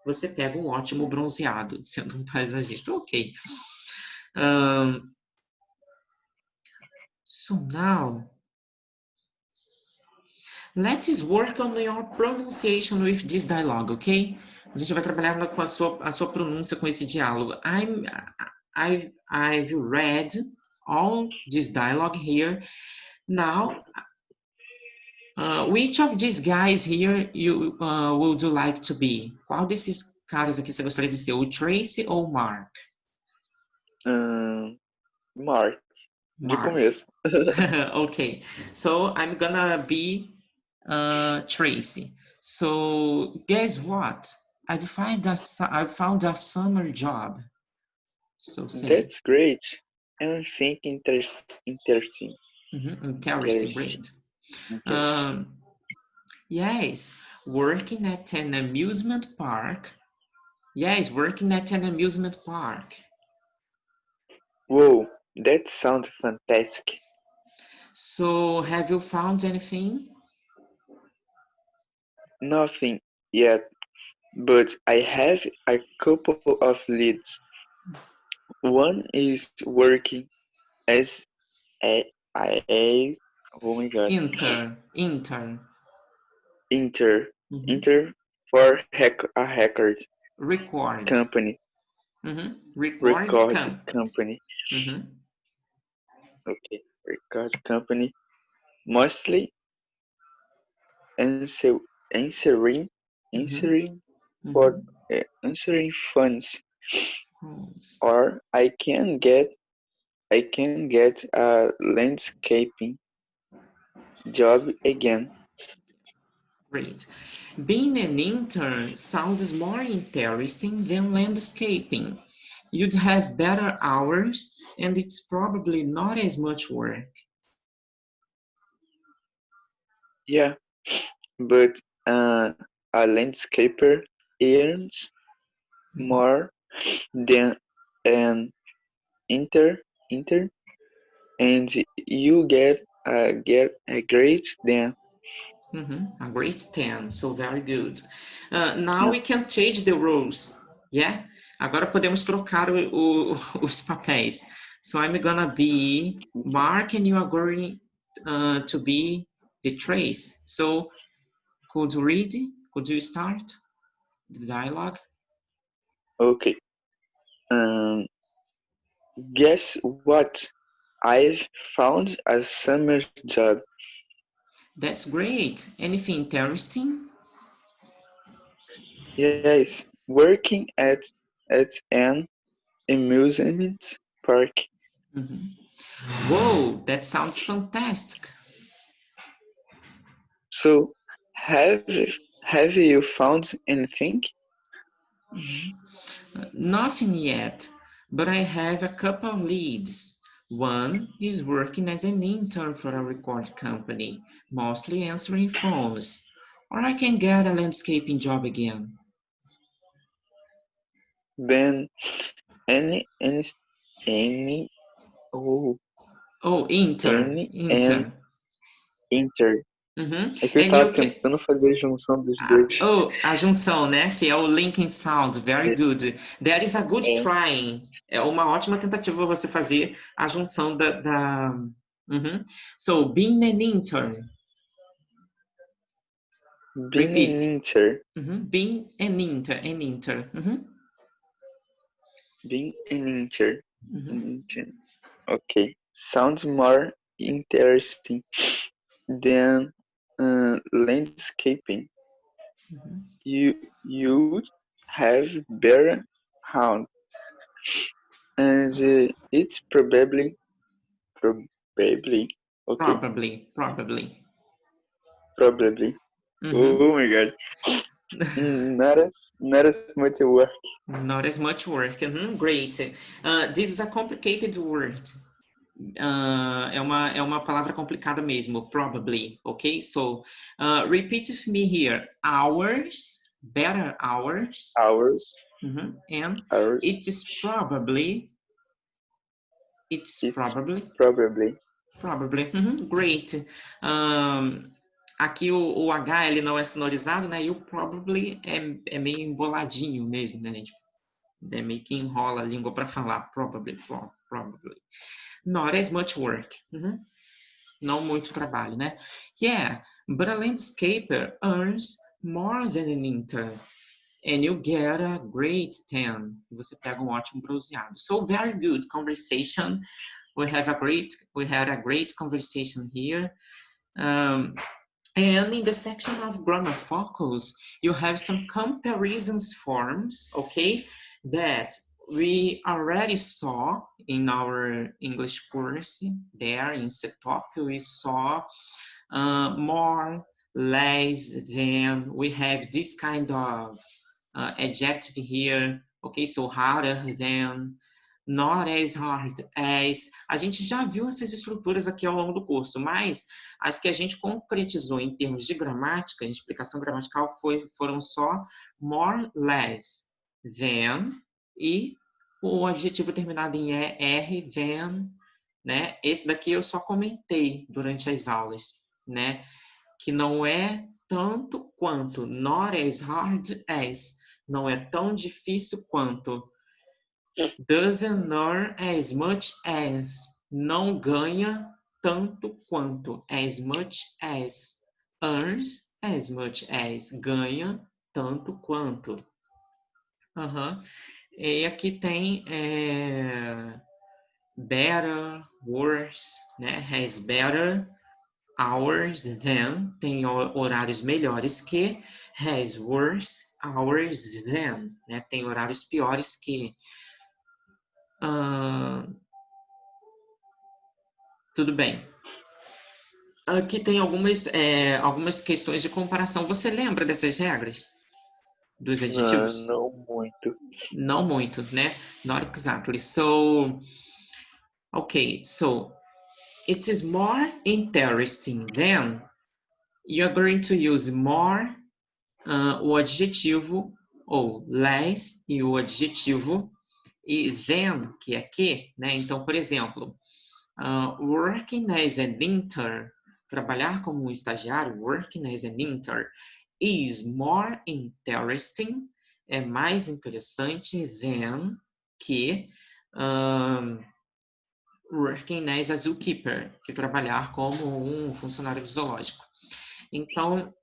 Você pega um ótimo bronzeado, sendo um paisagista, ok. So now, let's work on your pronunciation with this dialogue, ok? A gente vai trabalhar com a sua pronúncia com esse diálogo. I've read all this dialogue here. Now, which of these guys here you would you like to be? Qual desses caras aqui você gostaria de ser? O Tracy ou o Mark? Mark. De começo. Okay, so I'm gonna be Tracy. So guess what? I've found a summer job. So say. That's great. I think interesting. Interesting, great. Yes, working at an amusement park. Yes, working at an amusement park. Whoa, that sounds fantastic. So have you found anything? Nothing yet, but I have a couple of leads. One is working as a oh my god, Intern. inter for a hacker Record. company. Record company. Okay, record company. Mostly answering for answering funds, or I can get a landscaping job again. Great. Being an intern sounds more interesting than landscaping. You'd have better hours, and it's probably not as much work. Yeah, but a landscaper earns more than an intern, and you get a great then. A great 10, so very good. Now we can change the roles, yeah? Agora podemos trocar os papéis. So I'm gonna be Mark and you are going to be the Trace. So could you start the dialogue? Okay. Guess what? I've found a summer job. That's great. Anything interesting? Yes, working at an amusement park. Whoa, that sounds fantastic. So, have you found anything? Nothing yet, but I have a couple of leads. One is working as an intern for a record company, mostly answering phones. Or I can get a landscaping job again. Then any intern. intern É que eu And tava you can... tentando fazer a junção dos dois. a junção, né? Que é o linking sound. Very good. That is a good É. trying. É uma ótima tentativa você fazer a junção da... So, being an intern. Being an Repeat. intern. Being an intern. Being an intern. Okay. Sounds more interesting than landscaping. You have better hound, and it's probably okay. Probably. Oh my god. Not as much work. Not as much work. Great. This is a complicated word. É uma palavra complicada mesmo, probably, ok? So, repeat with me here. Hours, better hours. Hours. And hours. It's probably. Probably. Great. Aqui o H ele não é sonorizado, né? E o probably é meio emboladinho mesmo, né, gente? É meio que enrola a língua para falar. Probably. Not as much work. Não muito trabalho, né? Yeah, but a landscaper earns more than an intern. And you get a great tan. Você pega um ótimo bronzeado. So very good conversation. We had a great conversation here. And in the section of grammar focus, you have some comparisons forms, okay, that we already saw in our English course there in Setop. We saw more, less, than. We have this kind of adjective here, okay, so harder than, not as hard as. A gente já viu essas estruturas aqui ao longo do curso, mas as que a gente concretizou em termos de gramática, em explicação gramatical, foram só more, less, than, e o adjetivo terminado em er, than, né? Esse daqui eu só comentei durante as aulas, né? Que não é tanto quanto, not as hard as, não é tão difícil quanto, doesn't earn as much as, não ganha tanto quanto, as much as, earns as much as, ganha tanto quanto. E aqui tem better, worse, né? Has better hours than, tem horários melhores que, has worse hours than, né? Tem horários piores que. Tudo bem. Aqui tem algumas questões de comparação. Você lembra dessas regras? Dos adjetivos? Não muito. Não muito, né? Not exactly. So, okay, so it is more interesting than. You're going to use more, o adjetivo, ou less e o adjetivo, e than, que é que, né? Então, por exemplo, working as an intern, trabalhar como um estagiário, working as an intern, is more interesting, é mais interessante than, que working as a zookeeper, que trabalhar como um funcionário de zoológico. Então,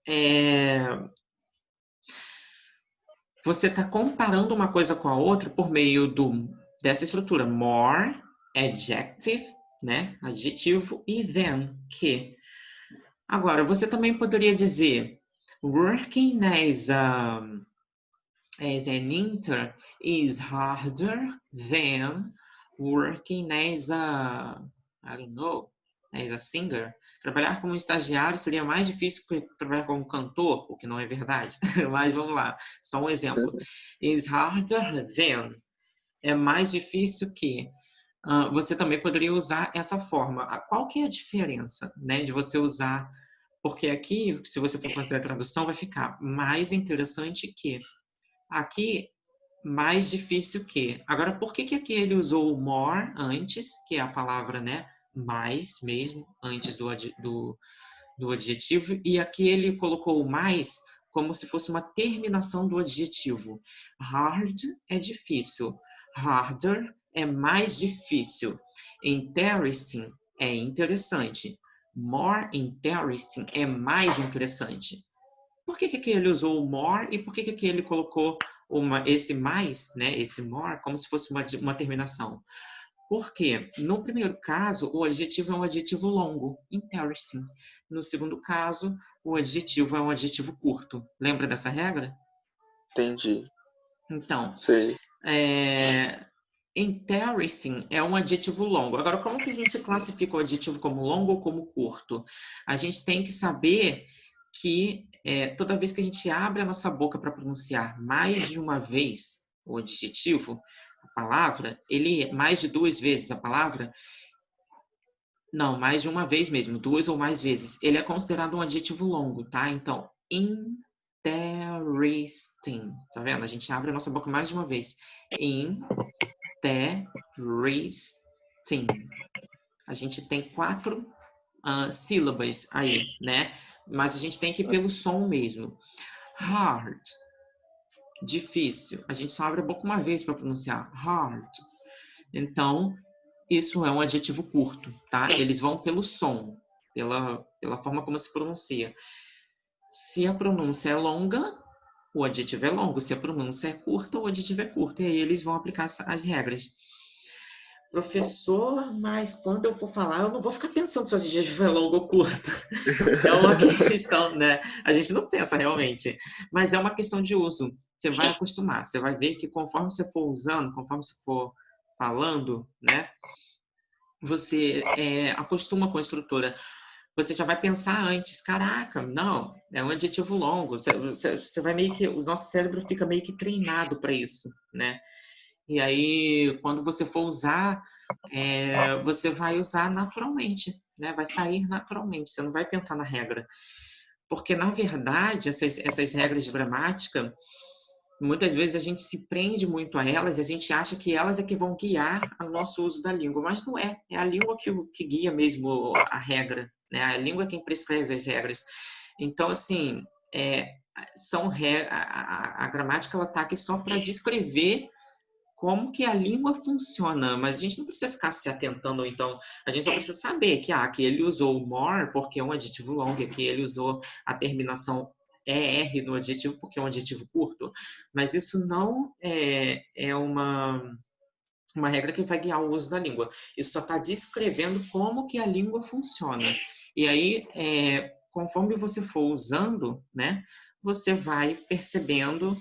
você está comparando uma coisa com a outra por meio dessa estrutura. More, adjective, né? Adjetivo, e than, que. Agora, você também poderia dizer working as an intern is harder than working as I don't know, as a singer. Trabalhar como estagiário seria mais difícil que trabalhar como cantor, o que não é verdade. Mas vamos lá, só um exemplo. Is harder than. É mais difícil que. Você também poderia usar essa forma. Qual que é a diferença, né, de você usar? Porque aqui, se você for fazer a tradução, vai ficar mais interessante que. Aqui, mais difícil que. Agora, por que aqui ele usou o more antes, que é a palavra, né, mais mesmo, antes do do adjetivo, e aqui ele colocou o mais como se fosse uma terminação do adjetivo. Hard é difícil. Harder é mais difícil. Interesting é interessante. More interesting é mais interessante. Por que que ele usou o more e por que que ele colocou esse mais, né, esse more, como se fosse uma terminação? Porque, no primeiro caso, o adjetivo é um adjetivo longo, interesting. No segundo caso, o adjetivo é um adjetivo curto. Lembra dessa regra? Entendi. Então, Sei. interesting é um adjetivo longo. Agora, como que a gente classifica o adjetivo como longo ou como curto? A gente tem que saber que toda vez que a gente abre a nossa boca para pronunciar mais de uma vez o adjetivo, a palavra, ele mais de 2 vezes a palavra, não, mais de uma vez mesmo, 2 ou mais vezes, ele é considerado um adjetivo longo, tá? Então, interesting, tá vendo? A gente abre a nossa boca mais de uma vez. Interesting. A gente tem 4 sílabas aí, né? Mas a gente tem que ir pelo som mesmo. Hard. Difícil. A gente só abre a boca uma vez para pronunciar. Hard. Então, isso é um adjetivo curto, tá? Eles vão pelo som, pela forma como se pronuncia. Se a pronúncia é longa, o adjetivo é longo. Se a pronúncia é curta, o adjetivo é curto. E aí eles vão aplicar as regras. Professor, mas quando eu for falar, eu não vou ficar pensando se o adjetivo é longo ou curto. É uma questão, né? A gente não pensa realmente. Mas é uma questão de uso. Você vai acostumar. Você vai ver que conforme você for usando, conforme você for falando, né? Você acostuma com a estrutura. Você já vai pensar antes, caraca, não, é um adjetivo longo. Você vai meio que, o nosso cérebro fica meio que treinado para isso, né? E aí, quando você for usar, você vai usar naturalmente, né? Vai sair naturalmente, você não vai pensar na regra. Porque, na verdade, essas regras de gramática, muitas vezes a gente se prende muito a elas e a gente acha que elas é que vão guiar o nosso uso da língua, mas não é. É a língua que guia mesmo a regra, né? A língua é quem prescreve as regras. Então, assim, a gramática ela está aqui só para descrever como que a língua funciona, mas a gente não precisa ficar se atentando, então, a gente só precisa saber que ele usou o more porque é um adjetivo longo, que ele usou a terminação ER no adjetivo porque é um adjetivo curto, mas isso não é uma regra que vai guiar o uso da língua. Isso só está descrevendo como que a língua funciona. E aí, conforme você for usando, né, você vai percebendo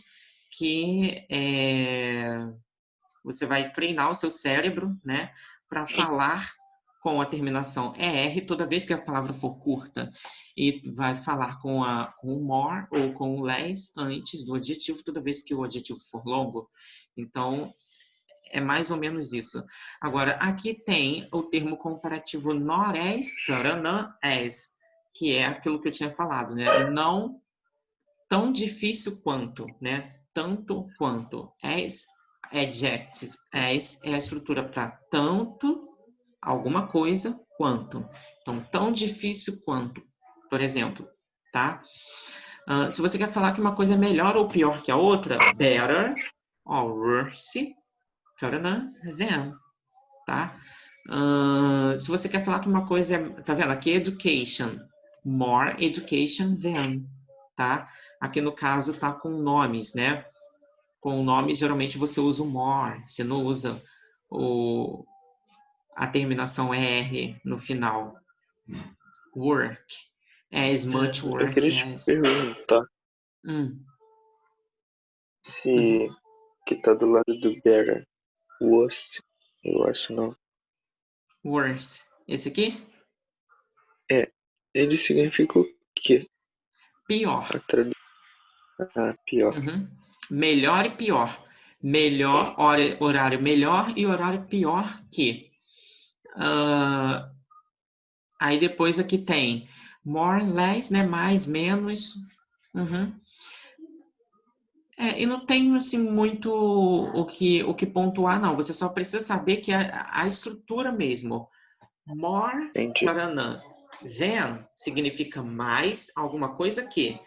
que você vai treinar o seu cérebro, né, para falar com a terminação ER toda vez que a palavra for curta e vai falar com o more ou com o less antes do adjetivo toda vez que o adjetivo for longo. Então, é mais ou menos isso. Agora, aqui tem o termo comparativo not as, taranã, as, que é aquilo que eu tinha falado, né? Não tão difícil quanto, né? Tanto quanto. As adjective. As é a estrutura para tanto alguma coisa quanto. Então, tão difícil quanto. Por exemplo, tá? Se você quer falar que uma coisa é melhor ou pior que a outra, better or worse than, tá? Se você quer falar que uma coisa é, tá vendo? Aqui education, more education than, tá? Aqui no caso tá com nomes, né? Com nomes geralmente você usa o more, você não usa a terminação ER no final. Work, as much Eu work queria te as. perguntar se que tá do lado do better, worst, eu acho não. Worse. Esse aqui? Ele significa o quê? Pior. Pior. Melhor e pior. Melhor, horário melhor e horário pior que. Aí depois aqui tem more, less, né? Mais, menos. E não tem assim, muito o que pontuar, não. Você só precisa saber que a estrutura mesmo. More, Entendi. taranã. Than significa mais alguma coisa que.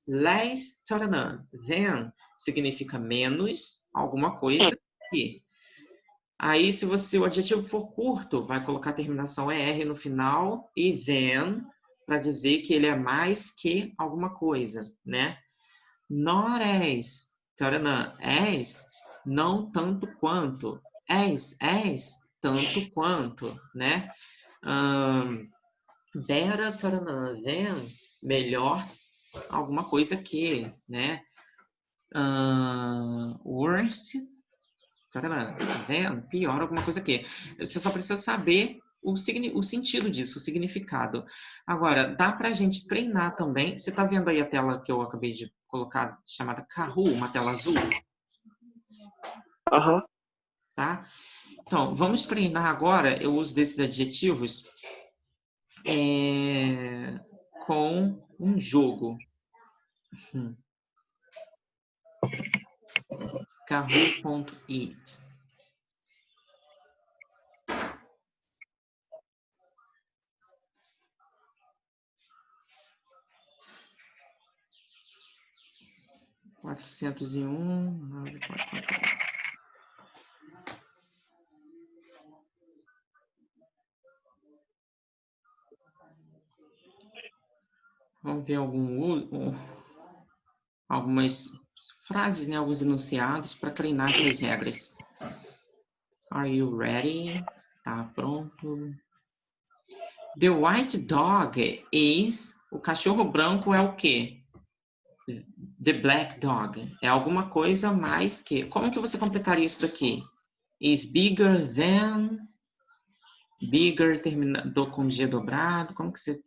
Less than significa menos alguma coisa que. Aí, se o adjetivo for curto, vai colocar a terminação ER no final e than para dizer que ele é mais que alguma coisa, né? Not as, as, não tanto quanto. As, tanto quanto, né? Better, than, melhor alguma coisa que, né? Worse, than, pior alguma coisa que. Você só precisa saber o sentido disso, o significado. Agora, dá pra gente treinar também. Você tá vendo aí a tela que eu acabei de colocar, chamada Kahoot, uma tela azul? Aham. Tá? Então, vamos treinar agora, eu uso desses adjetivos com um jogo. Kahoot.it. Vamos ver algumas frases, né, alguns enunciados para treinar essas regras. Are you ready? Tá pronto. The white dog is... O cachorro branco é o quê? The black dog. É alguma coisa mais que... Como que você completaria isso daqui? Is bigger than... Bigger terminado com G dobrado. Como que você...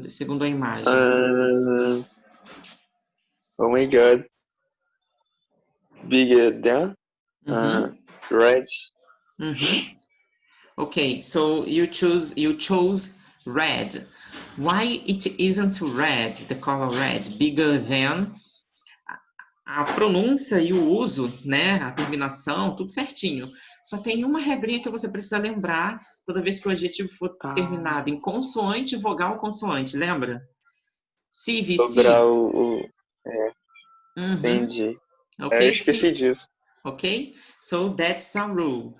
Segundo a imagem. Oh my God. Bigger than? Red. Okay, so you chose red. Why it isn't red, the color red, bigger than? A pronúncia e o uso, né, a terminação, tudo certinho. Só tem uma regrinha que você precisa lembrar toda vez que o adjetivo for terminado em consoante, vogal, consoante, lembra? CVC. Dobrar entendi. Okay, Eu esqueci disso. Ok? So, that's a rule.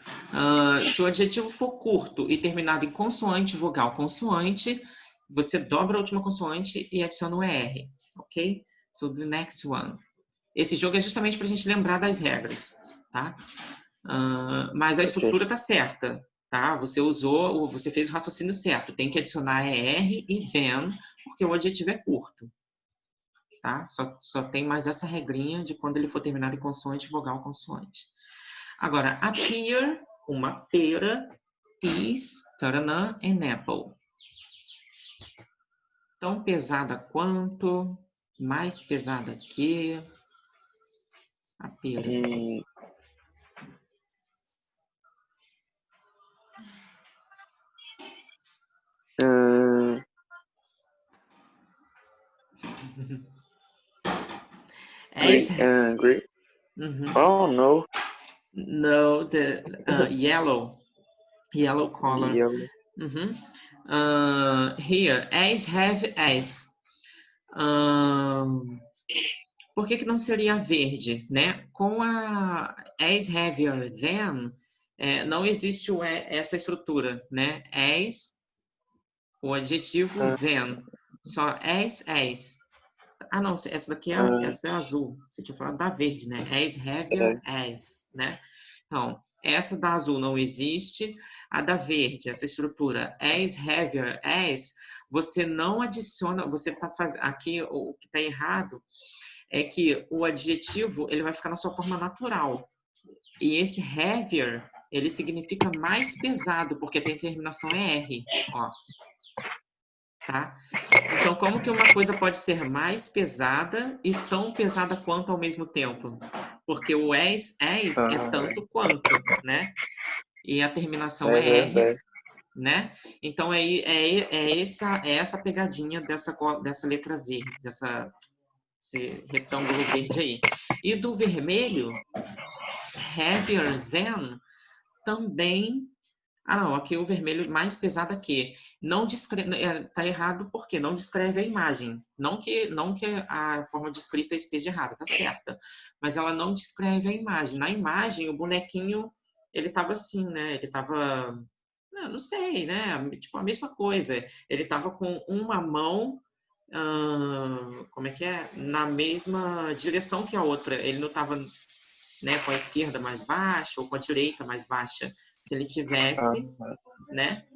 Se o adjetivo for curto e terminado em consoante, vogal, consoante, você dobra a última consoante e adiciona o ER. Ok? So, the next one. Esse jogo é justamente para a gente lembrar das regras, tá? Mas a estrutura está certa, tá? Você fez o raciocínio certo. Tem que adicionar ER e then, porque o adjetivo é curto. Tá? Só tem mais essa regrinha de quando ele for terminado em consoante, vogal, consoante. Agora, appear, uma pera, is, taranã, an apple. Tão pesada quanto, mais pesada que, a pera. Green. Oh, no. No, the yellow color. Yellow. Here, as, have, as. Por que não seria verde, né? Com a as, heavier than, não existe essa estrutura, né? As, o adjetivo than. Só as. Ah, não, essa daqui essa é azul. Você tinha falado da verde, né? As, heavier, as, né? Então, essa da azul não existe. A da verde, essa estrutura as, heavier, as, você não adiciona, você está fazendo... Aqui, o que está errado é que o adjetivo ele vai ficar na sua forma natural. E esse heavier, ele significa mais pesado, porque tem terminação ER, ó. Tá? Então, como que uma coisa pode ser mais pesada e tão pesada quanto ao mesmo tempo? Porque o as é tanto quanto, né? E a terminação é R, né? Então, essa pegadinha dessa letra verde, esse retângulo verde aí. E do vermelho, heavier than, também Ah, não, aqui o vermelho mais pesada que. Não descreve, tá errado porque não descreve a imagem. Não que a forma de escrita esteja errada, tá certa. Mas ela não descreve a imagem. Na imagem, o bonequinho, ele tava assim, né? Ele tava, não sei, né? Tipo, a mesma coisa. Ele tava com uma mão, como é que é? Na mesma direção que a outra. Ele não tava, né, com a esquerda mais baixa ou com a direita mais baixa. Se ele tivesse, né,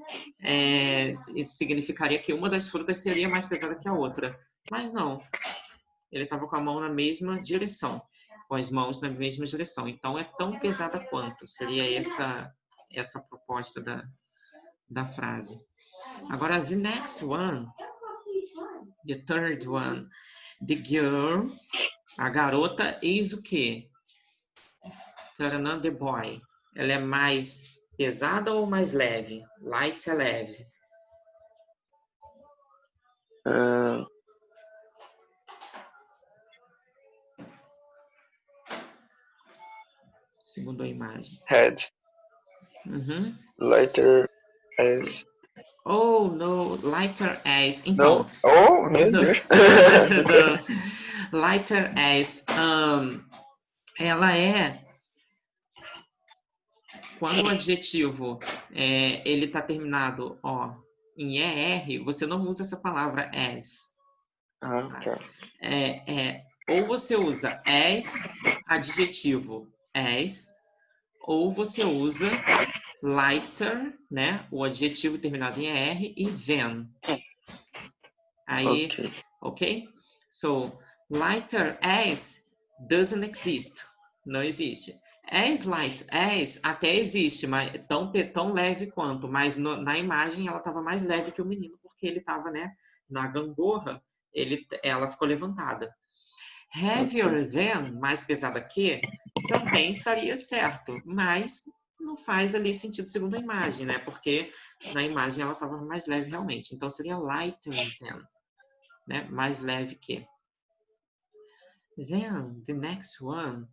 isso significaria que uma das frutas seria mais pesada que a outra. Mas não, ele estava com a mão na mesma direção, com as mãos na mesma direção. Então é tão pesada quanto. Seria essa a proposta da frase. Agora, the next one, the third one, the girl, a garota, is o quê? The boy. Ela é mais pesada ou mais leve? Light é leve. Segundo a imagem. Head. Uhum. Lighter as. Oh, no. Lighter as. Então. Não. Oh, meu Deus. Lighter as. Ela é... Quando o adjetivo ele está terminado em ER, você não usa essa palavra as. Ah, tá. Ou você usa as, adjetivo as, ou você usa lighter, né? O adjetivo terminado em ER e than. Aí, ok? So, lighter as doesn't exist. Não existe. As light as até existe, mas tão leve quanto. Mas na imagem ela estava mais leve que o menino, porque ele estava, né? Na gangorra, ela ficou levantada. Heavier than, mais pesada que, também estaria certo, mas não faz ali sentido segundo a imagem, né? Porque na imagem ela estava mais leve realmente. Então seria lighter than, né? Mais leve que. Then the next one,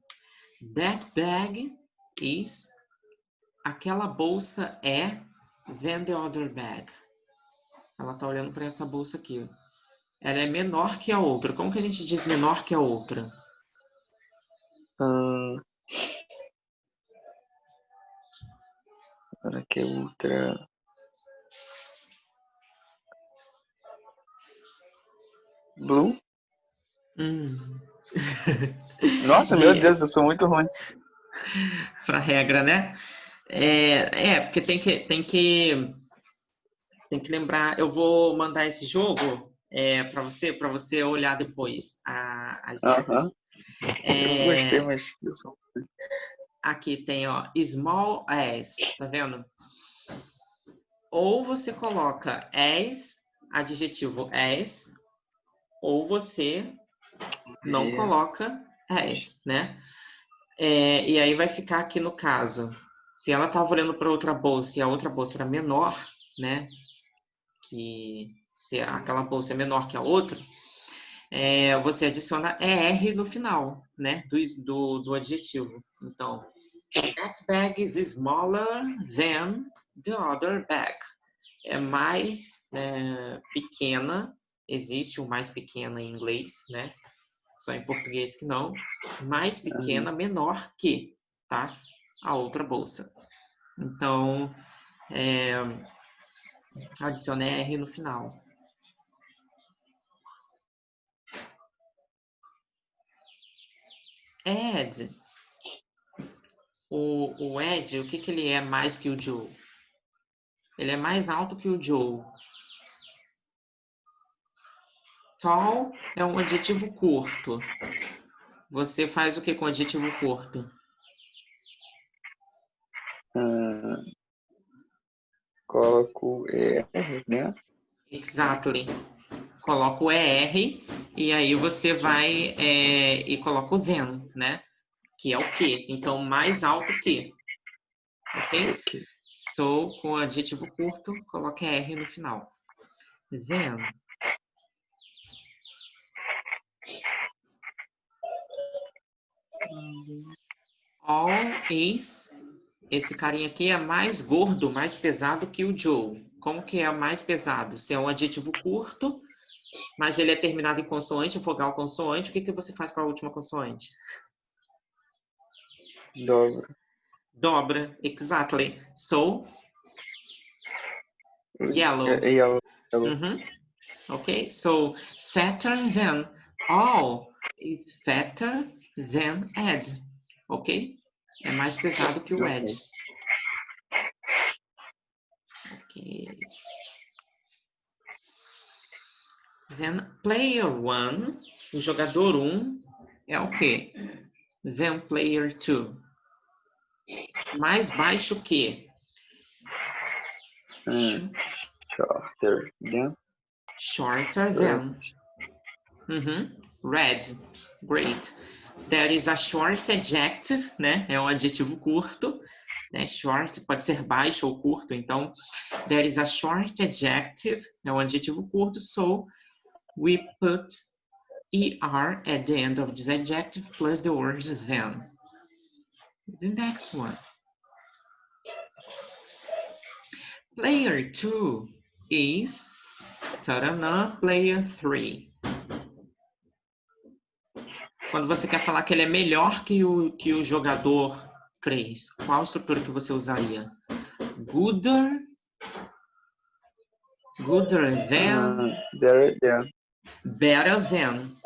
that bag is, aquela bolsa é than the other bag. Ela está olhando para essa bolsa aqui. Ela é menor que a outra. Como que a gente diz menor que a outra? Para que outra. Blue? Nossa, meu Deus, eu sou muito ruim. Para regra, né? Porque tem que lembrar. Eu vou mandar esse jogo para você olhar depois as regras. Eu gostei, mas eu sou... Aqui tem, small as, tá vendo? Ou você coloca as, adjetivo as, ou você não coloca as, né? E aí vai ficar aqui no caso, se ela estava olhando para outra bolsa e a outra bolsa era menor, né? Que se aquela bolsa é menor que a outra, você adiciona ER no final, né? Do adjetivo. Então, that bag is smaller than the other bag. É mais pequena, existe o mais pequena em inglês, né? Só em português que não. Mais pequena, menor que, tá? A outra bolsa. Então, adicione R no final. Ed. O Ed, o que ele é mais que o Joe? Ele é mais alto que o Joe. Tall é um adjetivo curto. Você faz o que com adjetivo curto? Coloco ER, né? Exactly. Coloca o ER e aí você vai e coloca o then, né? Que é o que. Então, mais alto que. Ok? So, com adjetivo curto, coloque R no final. Then. All is esse carinha aqui é mais gordo, mais pesado que o Joe. Como que é mais pesado? Se é um adjetivo curto, mas ele é terminado em consoante, vogal consoante, o que você faz com a última consoante? Dobra. Dobra, exactly. So, yellow. Yellow. Okay, so fatter than all is fatter than Ed. Ok? É mais pesado que o Ed. Ok. Then player 1, o jogador 1 é o quê? Then player 2. Mais baixo que? Shorter than. Shorter than. Red. Great. There is a short adjective, né? É um adjetivo curto. Né? Short pode ser baixo ou curto. Então, there is a short adjective. É um adjetivo curto. So, we put ER at the end of this adjective plus the word then. The next one. Player 2 is player 3. Quando você quer falar que ele é melhor que o jogador 3, qual estrutura que você usaria? Gooder than, Better than.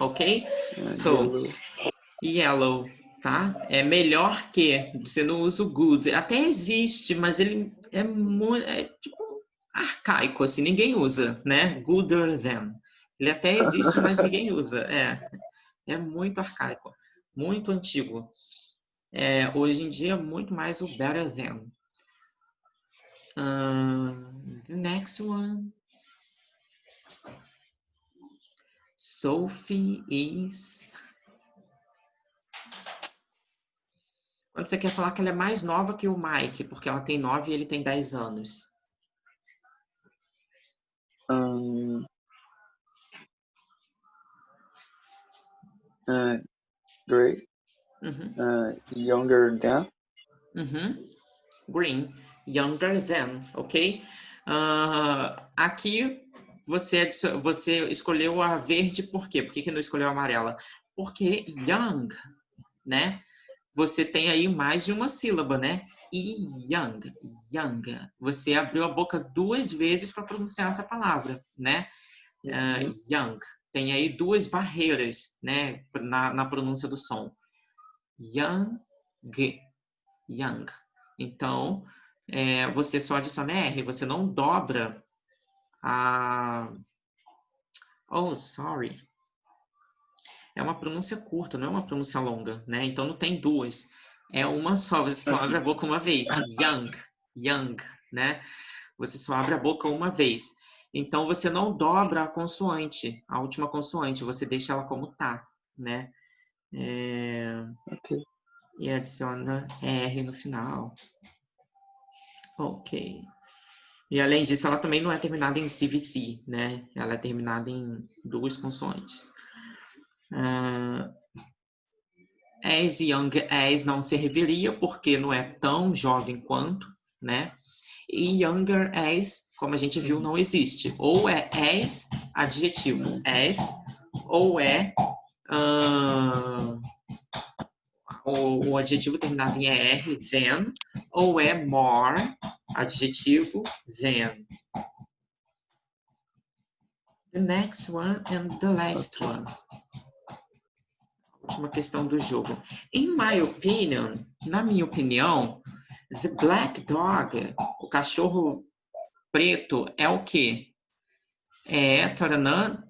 Ok? So, yellow, tá? É melhor que, você não usa o good. Até existe, mas ele é tipo arcaico, assim, ninguém usa, né? Gooder than. Ele até existe, mas ninguém usa. É muito arcaico, muito antigo. Hoje em dia, muito mais o better than. The next one. Sophie is... Quando você quer falar que ela é mais nova que o Mike, porque ela tem 9 e ele tem 10 anos. Great. Younger than. Green. Younger than, ok? Aqui você escolheu a verde por quê? Por que não escolheu a amarela? Porque young, né? Você tem aí mais de uma sílaba, né? Young. Você abriu a boca 2 vezes para pronunciar essa palavra, né? Young. Tem aí 2 barreiras, né? Na pronúncia do som. Young. Então, você só adiciona R, você não dobra a... Oh, sorry. É uma pronúncia curta, não é uma pronúncia longa, né? Então não tem 2. É uma só, você só abre a boca uma vez. Young, né? Você só abre a boca uma vez. Então você não dobra a consoante, a última consoante, você deixa ela como tá, né? Ok. E adiciona R no final. Ok. E além disso, ela também não é terminada em CVC, né? Ela é terminada em 2 consoantes. As young as não serviria porque não é tão jovem quanto, né? E younger as, como a gente viu, não existe. Ou é as, adjetivo as, ou é o adjetivo terminado em ER, than, ou é more, adjetivo, than. The next one and the last one. Última questão do jogo. In my opinion, na minha opinião, the black dog, o cachorro preto, é o quê?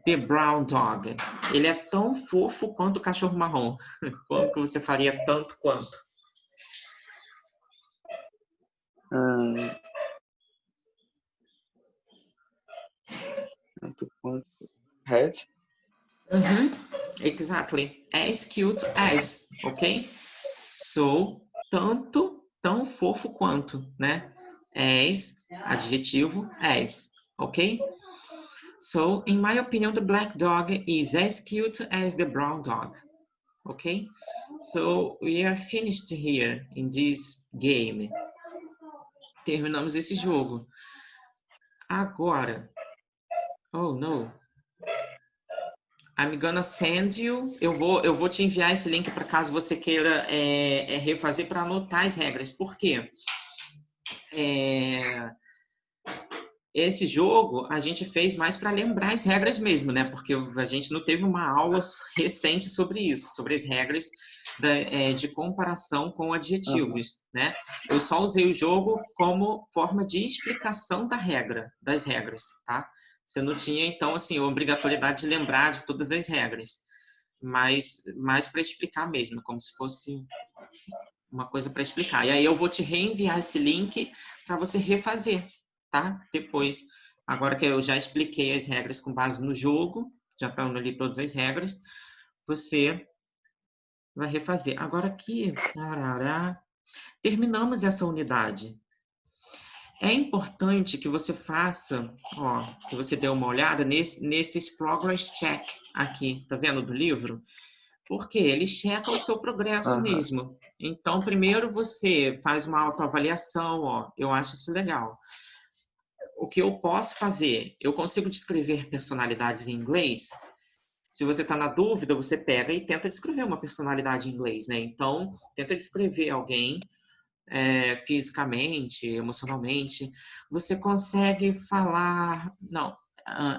The brown dog. Ele é tão fofo quanto o cachorro marrom. Como que você faria tanto quanto? Tanto quanto. Red? Exactly. As cute as, ok? So, tanto, tão fofo quanto, né? As, adjetivo, as, ok? So, in my opinion, the black dog is as cute as the brown dog. Okay? So we are finished here in this game. Terminamos esse jogo. Agora, oh no, I'm gonna send you. Eu vou te enviar esse link para caso você queira refazer para anotar as regras. Por quê? Esse jogo a gente fez mais para lembrar as regras mesmo, né? Porque a gente não teve uma aula recente sobre isso, sobre as regras de comparação com adjetivos, né? Eu só usei o jogo como forma de explicação das regras, tá? Você não tinha, então, assim, a obrigatoriedade de lembrar de todas as regras, mas mais para explicar mesmo, como se fosse uma coisa para explicar. E aí eu vou te reenviar esse link para você refazer, tá? Depois, agora que eu já expliquei as regras com base no jogo, já estão ali todas as regras, você vai refazer. Agora aqui, tarará, terminamos essa unidade. É importante que você faça, ó, que você dê uma olhada nesses progress check aqui, tá vendo do livro? Porque ele checa o seu progresso mesmo. Então, primeiro você faz uma autoavaliação, ó, eu acho isso legal. O que eu posso fazer? Eu consigo descrever personalidades em inglês? Se você está na dúvida, você pega e tenta descrever uma personalidade em inglês, né? Então, tenta descrever alguém fisicamente, emocionalmente. Você consegue falar... Não,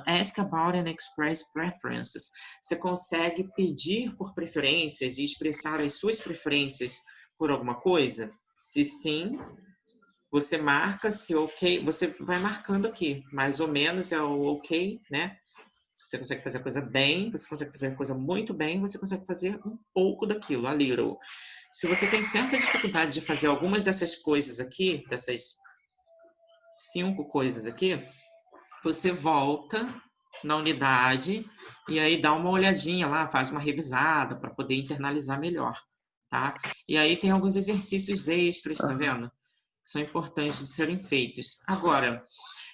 ask about and express preferences. Você consegue pedir por preferências e expressar as suas preferências por alguma coisa? Se sim, você marca, se ok, você vai marcando aqui. Mais ou menos é o ok, né? Você consegue fazer a coisa bem, você consegue fazer a coisa muito bem, você consegue fazer um pouco daquilo, a little. Se você tem certa dificuldade de fazer algumas dessas coisas aqui, dessas 5 coisas aqui, você volta na unidade e aí dá uma olhadinha lá, faz uma revisada para poder internalizar melhor, tá? E aí tem alguns exercícios extras, tá vendo? Que são importantes de serem feitos. Agora,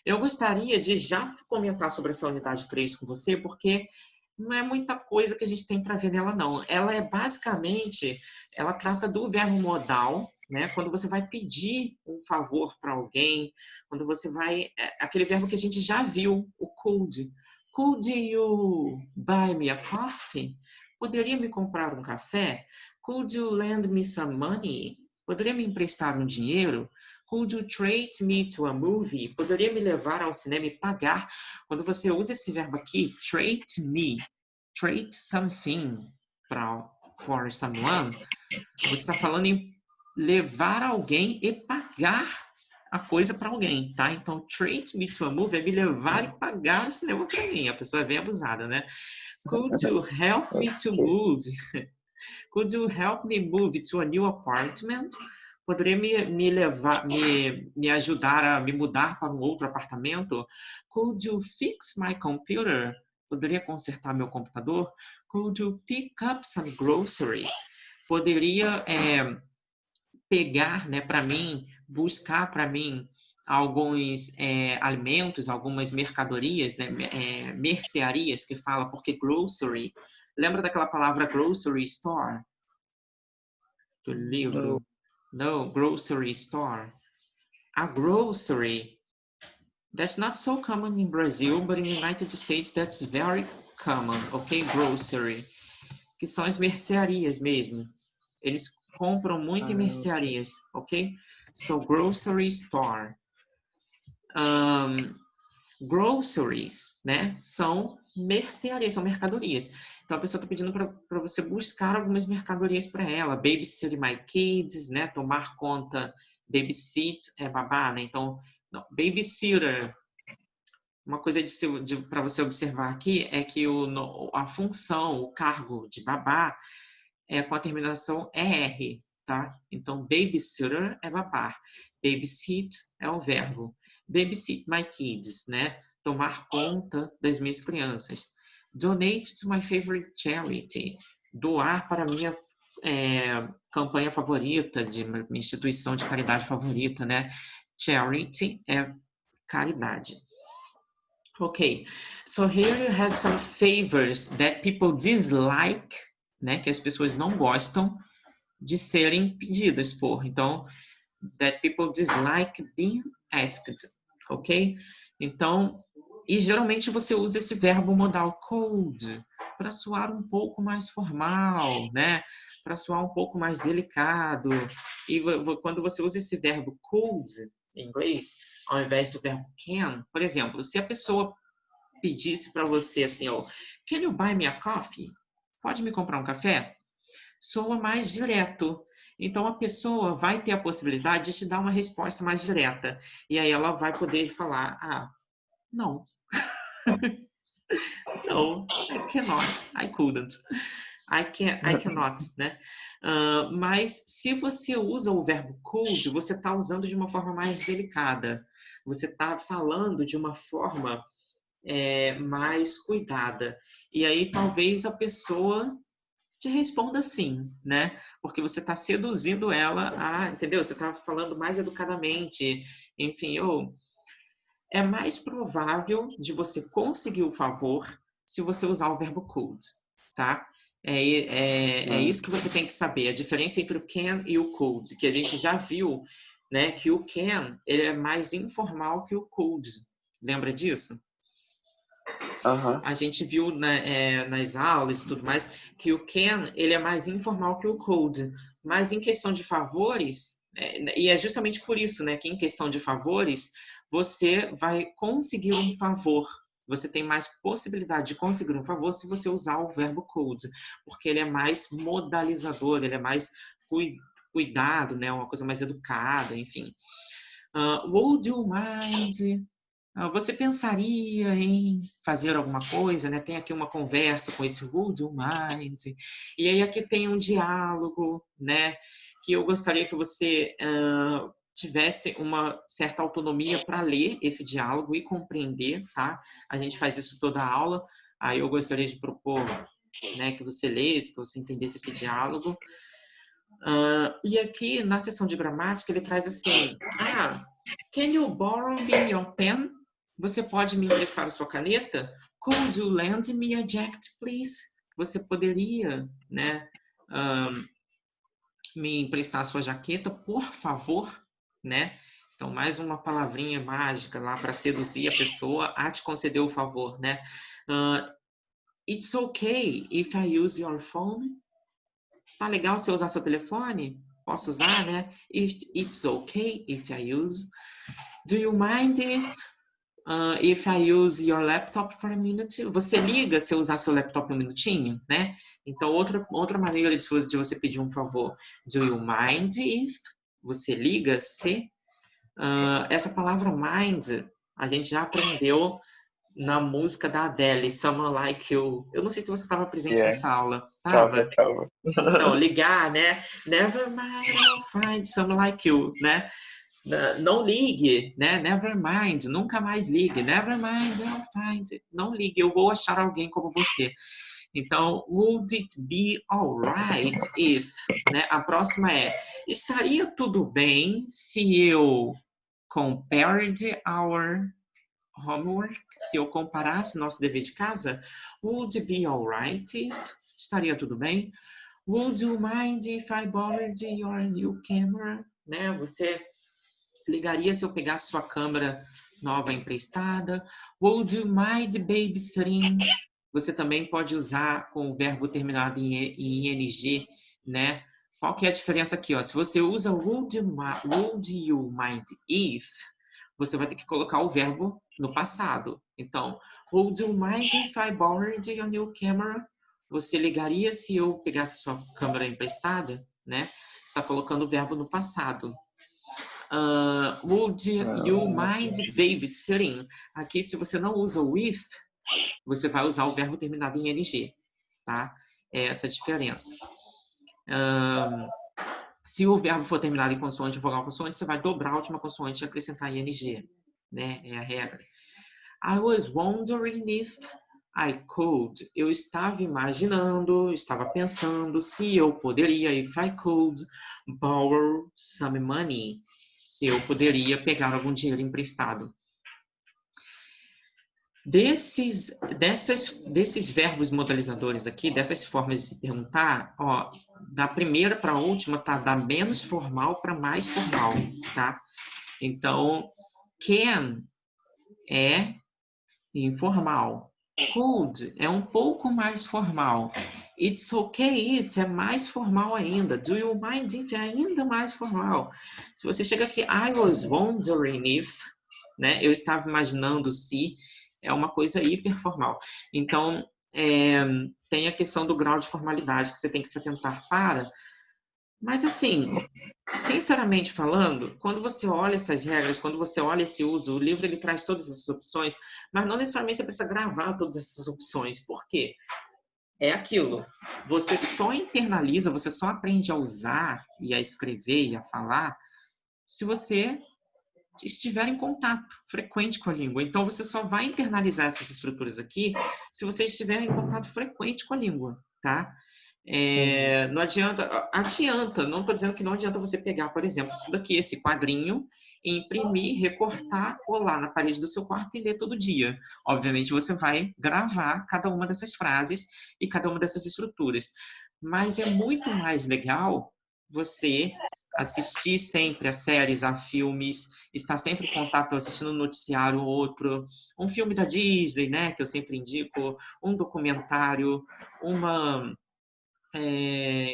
eu gostaria de já comentar sobre essa unidade 3 com você, porque não é muita coisa que a gente tem para ver nela, não. Ela é basicamente, ela trata do verbo modal, né? Quando você vai pedir um favor para alguém, quando você vai... aquele verbo que a gente já viu, o could. Could you buy me a coffee? Poderia me comprar um café? Could you lend me some money? Poderia me emprestar um dinheiro? Could you treat me to a movie? Poderia me levar ao cinema e pagar? Quando você usa esse verbo aqui, treat me, treat something for someone, você está falando em levar alguém e pagar a coisa para alguém, tá? Então, treat me to a movie é me levar e pagar o cinema para mim. A pessoa é bem abusada, né? Could you help me to move? Could you help me move to a new apartment? Poderia me ajudar a me mudar para um outro apartamento? Could you fix my computer? Poderia consertar meu computador? Could you pick up some groceries? Poderia pegar, né, para mim, buscar para mim alguns alimentos, algumas mercadorias, né, mercearias que fala, porque grocery, lembra daquela palavra grocery store do livro? No, grocery store. A grocery, that's not so common in Brazil, but in the United States that's very common, ok? Grocery, que são as mercearias mesmo. Eles compram muito em mercearias, ok? So, grocery store. Groceries, né? São mercearias, são mercadorias. Então, a pessoa está pedindo para você buscar algumas mercadorias para ela. Babysit my kids, né? Tomar conta. Babysit é babá, né? Então, não, babysitter. Uma coisa para você observar aqui é que a função, o cargo de babá é com a terminação ER, tá? Então, babysitter é babá. Babysit é o verbo. Babysit my kids, né? Tomar conta das minhas crianças. Donate to my favorite charity. Doar para a minha campanha favorita, de minha instituição de caridade favorita, né? Charity é caridade. Okay, so here you have some favors that people dislike, né? Que as pessoas não gostam de serem pedidas por. Então, that people dislike being asked, ok? Então, e geralmente você usa esse verbo modal cold para soar um pouco mais formal, né? Para soar um pouco mais delicado. E quando você usa esse verbo cold em inglês, ao invés do verbo can, por exemplo, se a pessoa pedisse para você assim, ó, can you buy me a coffee? Pode me comprar um café? Soa mais direto. Então, a pessoa vai ter a possibilidade de te dar uma resposta mais direta. E aí ela vai poder falar, não. No, I cannot, I couldn't. I cannot, né? Mas se você usa o verbo could, você está usando de uma forma mais delicada. Você está falando de uma forma mais cuidada. E aí talvez a pessoa te responda sim, né? Porque você está seduzindo ela entendeu? Você está falando mais educadamente. Enfim, é mais provável de você conseguir o favor se você usar o verbo could, tá? É isso que você tem que saber, a diferença entre o can e o could, que a gente já viu, né? Que o can ele é mais informal que o could. Lembra disso? A gente viu nas aulas e tudo mais que o can ele é mais informal que o could, mas em questão de favores, e é justamente por isso, né, que em questão de favores você vai conseguir um favor. Você tem mais possibilidade de conseguir um favor se você usar o verbo could, porque ele é mais modalizador, ele é mais cuidado, né, uma coisa mais educada, enfim. Would you mind? Você pensaria em fazer alguma coisa, né? Tem aqui uma conversa com esse would you mind? E aí aqui tem um diálogo, né? Que eu gostaria que você tivesse uma certa autonomia para ler esse diálogo e compreender, tá? A gente faz isso toda a aula. Aí eu gostaria de propor, né, que você lesse, que você entendesse esse diálogo. E aqui na seção de gramática ele traz assim: can you borrow me your pen? Você pode me emprestar a sua caneta? Could you lend me a jacket, please? Você poderia, né, me emprestar a sua jaqueta, por favor, né? Então, mais uma palavrinha mágica lá para seduzir a pessoa a te conceder o favor, né? It's okay if I use your phone. Tá legal se eu usar seu telefone? Posso usar, né? It's okay if I use. Do you mind if I use your laptop for a minute? Você liga se eu usar seu laptop um minutinho, né? Então, outra maneira de você pedir um favor. Do you mind if? Você liga se? Essa palavra mind, a gente já aprendeu na música da Adele, Someone Like You. Eu não sei se você estava presente nessa aula. Tava? Tava. Então, ligar, né? Never mind, I'll find someone like you, né? Não ligue, né? Never mind, nunca mais ligue. Never mind, I'll find. Não ligue, eu vou achar alguém como você. Então, would it be alright if, né? A próxima é, estaria tudo bem se eu compared our homework, se eu comparasse nosso dever de casa? Would it be alright if? Estaria tudo bem? Would you mind if I borrowed your new camera? Né? Você ligaria se eu pegasse sua câmera nova emprestada? Would you mind babysitting? Você também pode usar com o verbo terminado em ing, né? Qual que é a diferença aqui? Ó? Se você usa would you mind if, você vai ter que colocar o verbo no passado. Então, would you mind if I borrowed your new camera? Você ligaria se eu pegasse sua câmera emprestada, né? Está colocando o verbo no passado. Would you mind babysitting? Aqui, se você não usa o with, você vai usar o verbo terminado em ing, tá? É essa a diferença. Se o verbo for terminado em consoante ou vogal consoante, você vai dobrar a última consoante e acrescentar ing, né? É a regra. I was wondering if I could. Eu estava imaginando, estava pensando se eu poderia, if I could, borrow some money. Se eu poderia pegar algum dinheiro emprestado. Desses verbos modalizadores aqui, dessas formas de se perguntar, ó, da primeira para a última, tá? Da menos formal para mais formal, tá? Então, can é informal. Could é um pouco mais formal. It's okay if é mais formal ainda. Do you mind if é ainda mais formal. Se você chega aqui, I was wondering if, né? Eu estava imaginando se, é uma coisa hiperformal. Então, tem a questão do grau de formalidade que você tem que se atentar para. Mas, assim, sinceramente falando, quando você olha essas regras, quando você olha esse uso, o livro ele traz todas essas opções, mas não necessariamente você precisa gravar todas essas opções. Por quê? É aquilo. Você só internaliza, você só aprende a usar e a escrever e a falar se você estiver em contato frequente com a língua. Então, você só vai internalizar essas estruturas aqui se você estiver em contato frequente com a língua, tá? Não adianta, não estou dizendo que não adianta você pegar, por exemplo, isso daqui, esse quadrinho, imprimir, recortar, colar na parede do seu quarto e ler todo dia. Obviamente, você vai gravar cada uma dessas frases e cada uma dessas estruturas. Mas é muito mais legal você assistir sempre a séries, a filmes, estar sempre em contato, assistindo um noticiário ou outro, um filme da Disney, né, que eu sempre indico, um documentário, uma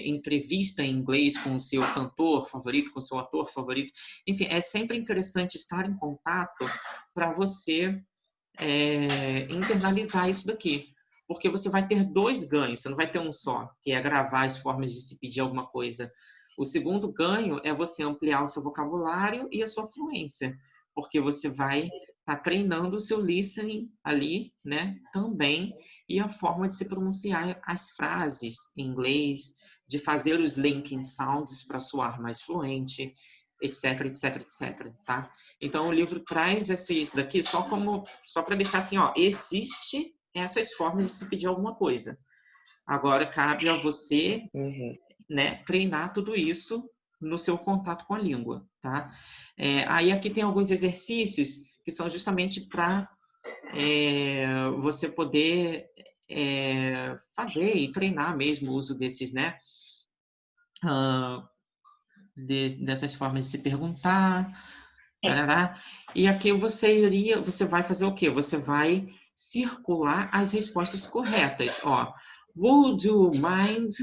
entrevista em inglês com o seu cantor favorito, com o seu ator favorito. Enfim, é sempre interessante estar em contato para você internalizar isso daqui. Porque você vai ter dois ganhos, você não vai ter um só, que é gravar as formas de se pedir alguma coisa. O segundo ganho é você ampliar o seu vocabulário e a sua fluência, porque você vai estar treinando o seu listening ali, né, também, e a forma de se pronunciar as frases em inglês, de fazer os linking sounds para soar mais fluente, etc, etc, etc, tá? Então, o livro traz esses daqui só para deixar assim, ó, existe essas formas de se pedir alguma coisa. Agora, cabe a você, né, treinar tudo isso no seu contato com a língua, tá? Aí aqui tem alguns exercícios que são justamente para você poder fazer e treinar mesmo o uso desses, né? Dessas formas de se perguntar, tarará. E aqui você vai fazer o quê? Você vai circular as respostas corretas. Ó, would you mind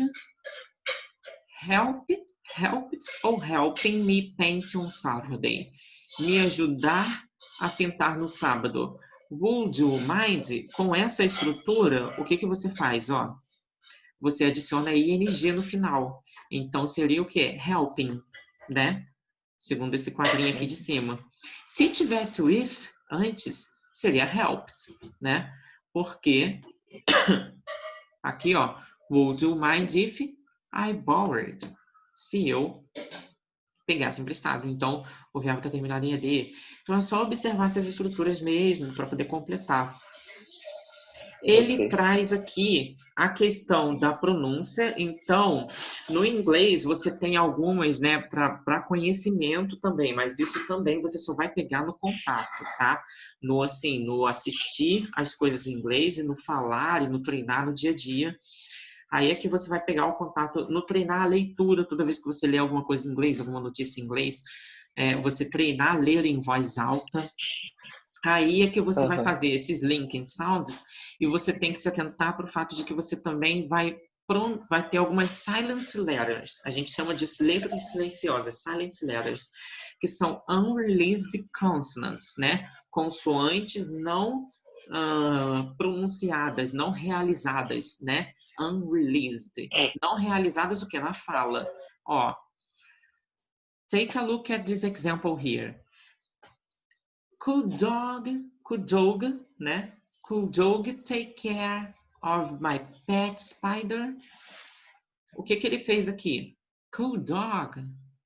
helping me paint on Saturday? Me ajudar a pintar no sábado. Would you mind? Com essa estrutura, o que você faz? Ó, você adiciona ing no final. Então, seria o quê? Helping, né? Segundo esse quadrinho aqui de cima. Se tivesse o if antes, seria helped, né? Porque aqui, ó, would you mind if I borrowed? Se eu pegasse emprestado. Então, o verbo está terminado em ed. Então, é só observar essas estruturas mesmo para poder completar. Ele traz aqui a questão da pronúncia. Então, no inglês, você tem algumas, né, para conhecimento também, mas isso também você só vai pegar no contato, tá? No assistir as coisas em inglês e no falar e no treinar no dia a dia. Aí é que você vai pegar o contato, no treinar a leitura, toda vez que você lê alguma coisa em inglês, alguma notícia em inglês, você treinar a ler em voz alta. Aí é que você vai fazer esses linking sounds e você tem que se atentar para o fato de que você também vai ter algumas silent letters. A gente chama de letras silenciosas, silent letters, que são unreleased consonants, né? Consoantes não pronunciadas, não realizadas, né? Unreleased. Não realizadas o que? Na fala. Ó, take a look at this example here. Could dog, né? Could dog take care of my pet spider? O que ele fez aqui? Could dog,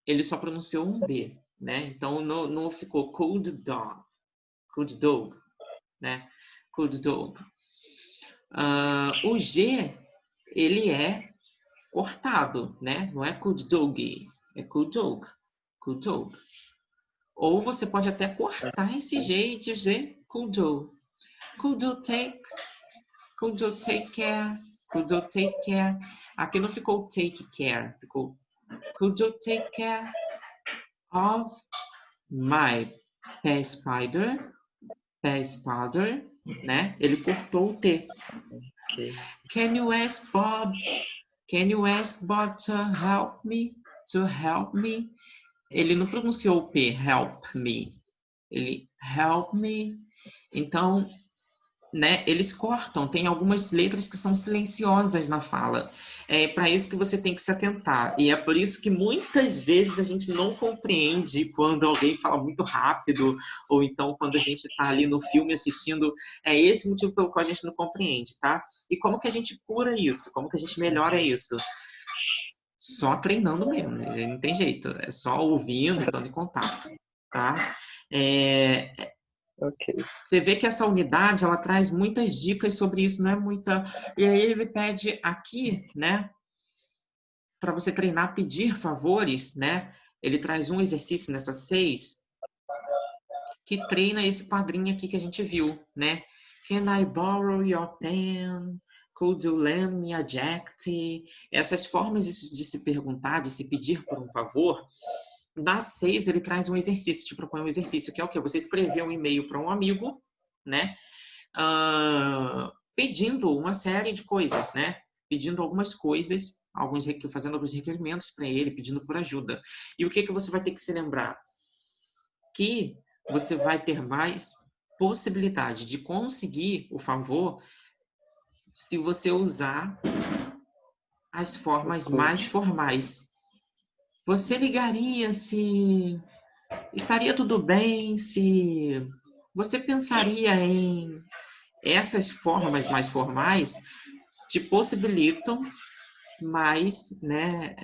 ele só pronunciou um D, né? Então não ficou could dog, né? Could dog. O G, ele é cortado, né? Não é could dog, é could dog. Ou você pode até cortar esse G e dizer could dog. Could you take care? Could you take care? Aqui não ficou take care, ficou could you take care of my pet spider? Pet spider, né? Ele cortou o T. Okay. Can you ask Bob? Can you ask Bob to help me? To help me? Ele não pronunciou o P, help me. Ele help me. Então, né, eles cortam, tem algumas letras que são silenciosas na fala. É para isso que você tem que se atentar. E é por isso que muitas vezes a gente não compreende quando alguém fala muito rápido, ou então quando a gente está ali no filme assistindo. É esse o motivo pelo qual a gente não compreende, tá? E como que a gente cura isso? Como que a gente melhora isso? Só treinando mesmo, não tem jeito. É só ouvindo, estando em contato, tá? Ok. Você vê que essa unidade, ela traz muitas dicas sobre isso, não é muita... E aí ele pede aqui, né, para você treinar, pedir favores, né? Ele traz um exercício nessa 6 que treina esse padrinho aqui que a gente viu, né? Can I borrow your pen? Could you lend me a jacket? Essas formas de se perguntar, de se pedir por um favor. Na 6, ele traz um exercício, te propõe um exercício, que é o quê? Você escrever um e-mail para um amigo, né? Pedindo uma série de coisas, né? Pedindo algumas coisas, fazendo alguns requerimentos para ele, pedindo por ajuda. E o que você vai ter que se lembrar? Que você vai ter mais possibilidade de conseguir o favor se você usar as formas mais formais. Você ligaria se... Estaria tudo bem se... Você pensaria em... Essas formas mais formais te possibilitam mais, né,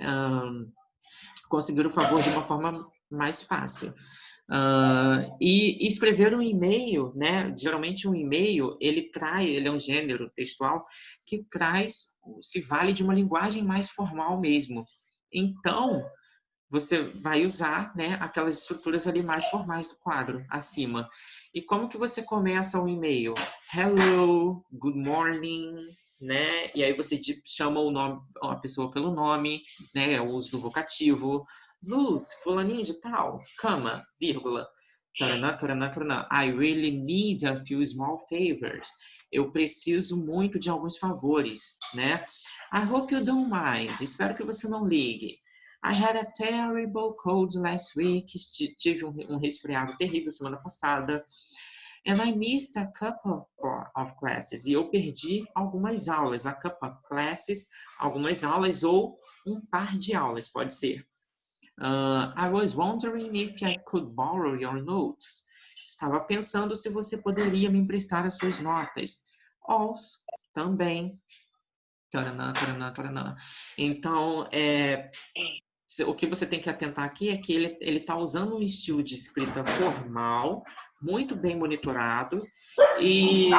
conseguir o favor de uma forma mais fácil. E escrever um e-mail, né? Geralmente um e-mail, ele é um gênero textual que se vale de uma linguagem mais formal mesmo. Então, você vai usar, né, aquelas estruturas ali mais formais do quadro, acima. E como que você começa um e-mail? Hello, good morning, né? E aí você chama o nome, a pessoa pelo nome, né? O uso do vocativo. Luz, fulaninho de tal, cama, vírgula. Taraná, taraná, taraná. I really need a few small favors. Eu preciso muito de alguns favores, né? I hope you don't mind. Espero que você não ligue. I had a terrible cold last week. Tive um resfriado terrível semana passada. And I missed a couple of classes. E eu perdi algumas aulas. A couple of classes, algumas aulas ou um par de aulas, pode ser. I was wondering if I could borrow your notes. Estava pensando se você poderia me emprestar as suas notas. Also, também. Taranã, taranã, taranã. Então, o que você tem que atentar aqui é que ele está usando um estilo de escrita formal, muito bem monitorado, e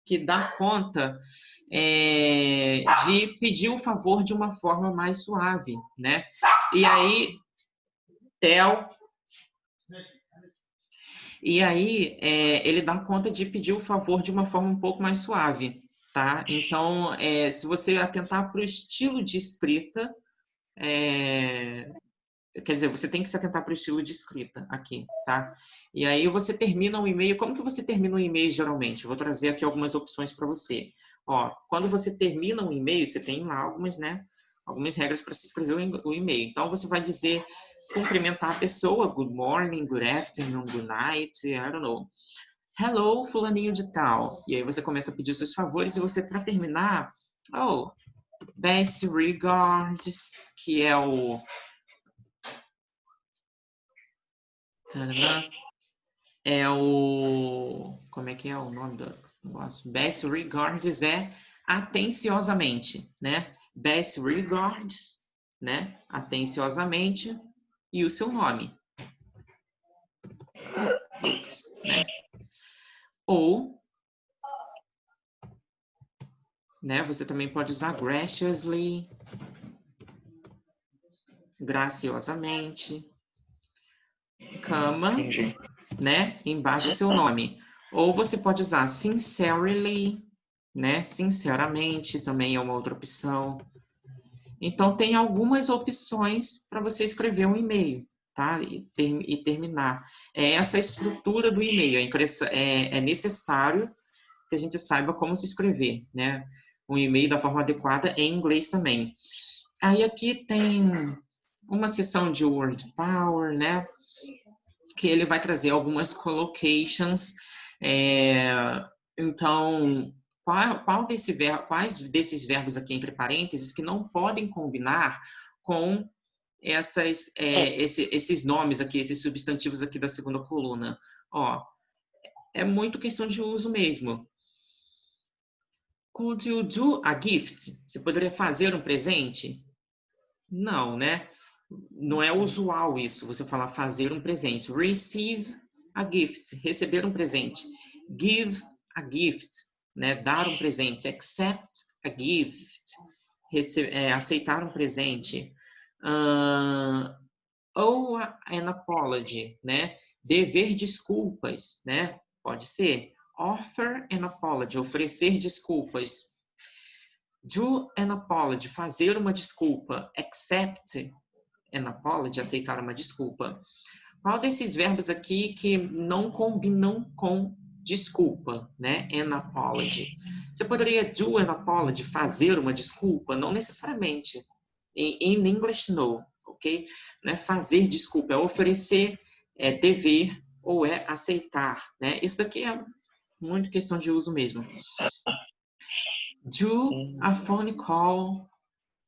que dá conta de pedir o favor de uma forma mais suave, né? E aí, ele dá conta de pedir o favor de uma forma um pouco mais suave, tá? Então, se você atentar para o estilo de escrita, quer dizer, você tem que se atentar para o estilo de escrita aqui, tá? E aí você termina um e-mail. Como que você termina um e-mail geralmente? Eu vou trazer aqui algumas opções para você. Ó, quando você termina um e-mail, você tem lá algumas regras para se escrever o e-mail. Então você vai dizer, cumprimentar a pessoa, good morning, good afternoon, good night, I don't know. Hello, fulaninho de tal. E aí você começa a pedir os seus favores e você, para terminar, best regards, que é o... Como é que é o nome do negócio? Best regards é atenciosamente, né? Best regards, né? Atenciosamente, e o seu nome. Né? Ou, né? Você também pode usar graciously, graciosamente. Cama. né, embaixo do seu nome. Ou você pode usar sincerely, né, sinceramente também é uma outra opção. Então, tem algumas opções para você escrever um e-mail, tá? E terminar. É essa a estrutura do e-mail. É necessário que a gente saiba como se escrever, né? Um e-mail da forma adequada em inglês também. Aí aqui tem uma seção de word power, né? Que ele vai trazer algumas collocations. Então, quais desses verbos aqui entre parênteses que não podem combinar com esses nomes aqui, esses substantivos aqui da segunda coluna? Ó, é muito questão de uso mesmo. Could you do a gift? Você poderia fazer um presente? Não, né? Não é usual isso, você falar fazer um presente. Receive a gift, receber um presente. Give a gift, né? Dar um presente. Accept a gift, aceitar um presente. Ou an apology, né? Dever desculpas, né? Pode ser. Offer an apology, oferecer desculpas. Do an apology, fazer uma desculpa. Accept an apology, aceitar uma desculpa. Qual desses verbos aqui que não combinam com desculpa, né? An apology. Você poderia do an apology, fazer uma desculpa? Não necessariamente. In English, no, ok? Não é fazer desculpa, é oferecer, é dever ou é aceitar, né? Isso daqui é muito questão de uso mesmo. Do a phone call,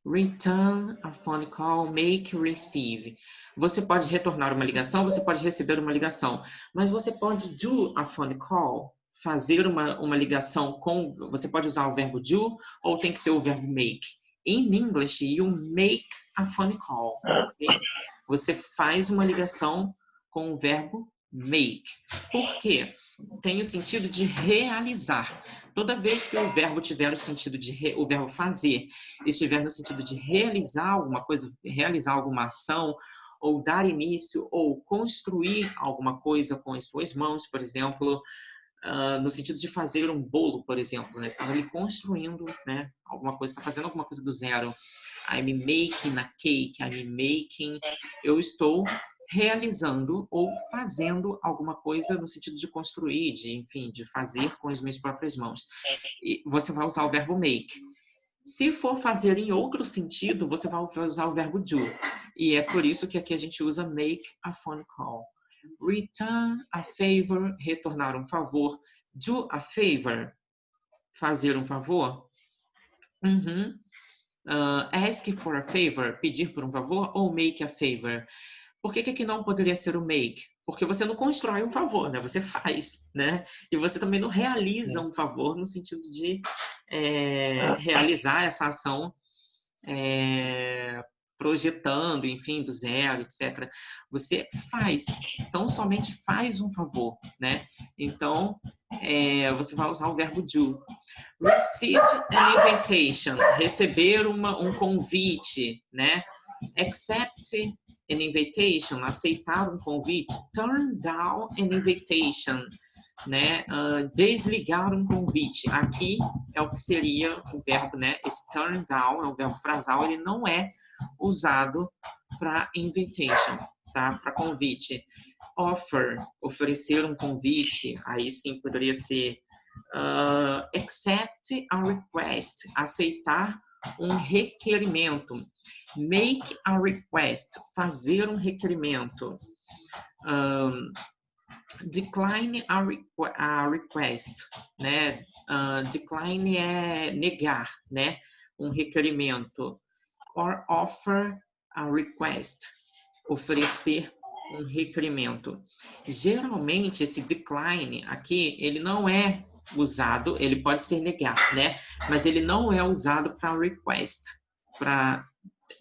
return a phone call, make, receive. Você pode retornar uma ligação, você pode receber uma ligação, mas você pode do a phone call, fazer uma ligação com... Você pode usar o verbo do ou tem que ser o verbo make. In English, you make a phone call. Okay? Você faz uma ligação com o verbo make. Por quê? Tem o sentido de realizar. Toda vez que o verbo tiver o sentido de o verbo fazer estiver no sentido de realizar alguma coisa, realizar alguma ação, ou dar início, ou construir alguma coisa com as suas mãos, por exemplo, no sentido de fazer um bolo, por exemplo, né? Você está ali construindo, né, alguma coisa, está fazendo alguma coisa do zero. I'm making a cake, I'm making... Eu estou realizando ou fazendo alguma coisa no sentido de construir, enfim, de fazer com as minhas próprias mãos. E você vai usar o verbo make. Se for fazer em outro sentido, você vai usar o verbo do. E é por isso que aqui a gente usa make a phone call. Return a favor, retornar um favor. Do a favor, fazer um favor. Ask for a favor, pedir por um favor. Ou make a favor. Por que aqui não poderia ser o make? Porque você não constrói um favor, né? Você faz, né? E você também não realiza um favor no sentido de realizar essa ação projetando, enfim, do zero, etc. Você faz, então somente faz um favor, né? Então, você vai usar o verbo do. Receive an invitation, receber um convite, né? Accept an invitation, aceitar um convite. Turn down an invitation, né? Desligar um convite. Aqui é o que seria o verbo, né? Esse turn down é um verbo frasal, ele não é usado para invitation, tá? Para convite. Offer, oferecer um convite, aí sim poderia ser accept a request, aceitar um requerimento. Make a request, fazer um requerimento. Decline a request, né? Decline é negar, né? Um requerimento. Or offer a request, oferecer um requerimento. Geralmente, esse decline aqui, ele não é usado, ele pode ser negar, né? Mas ele não é usado para request, para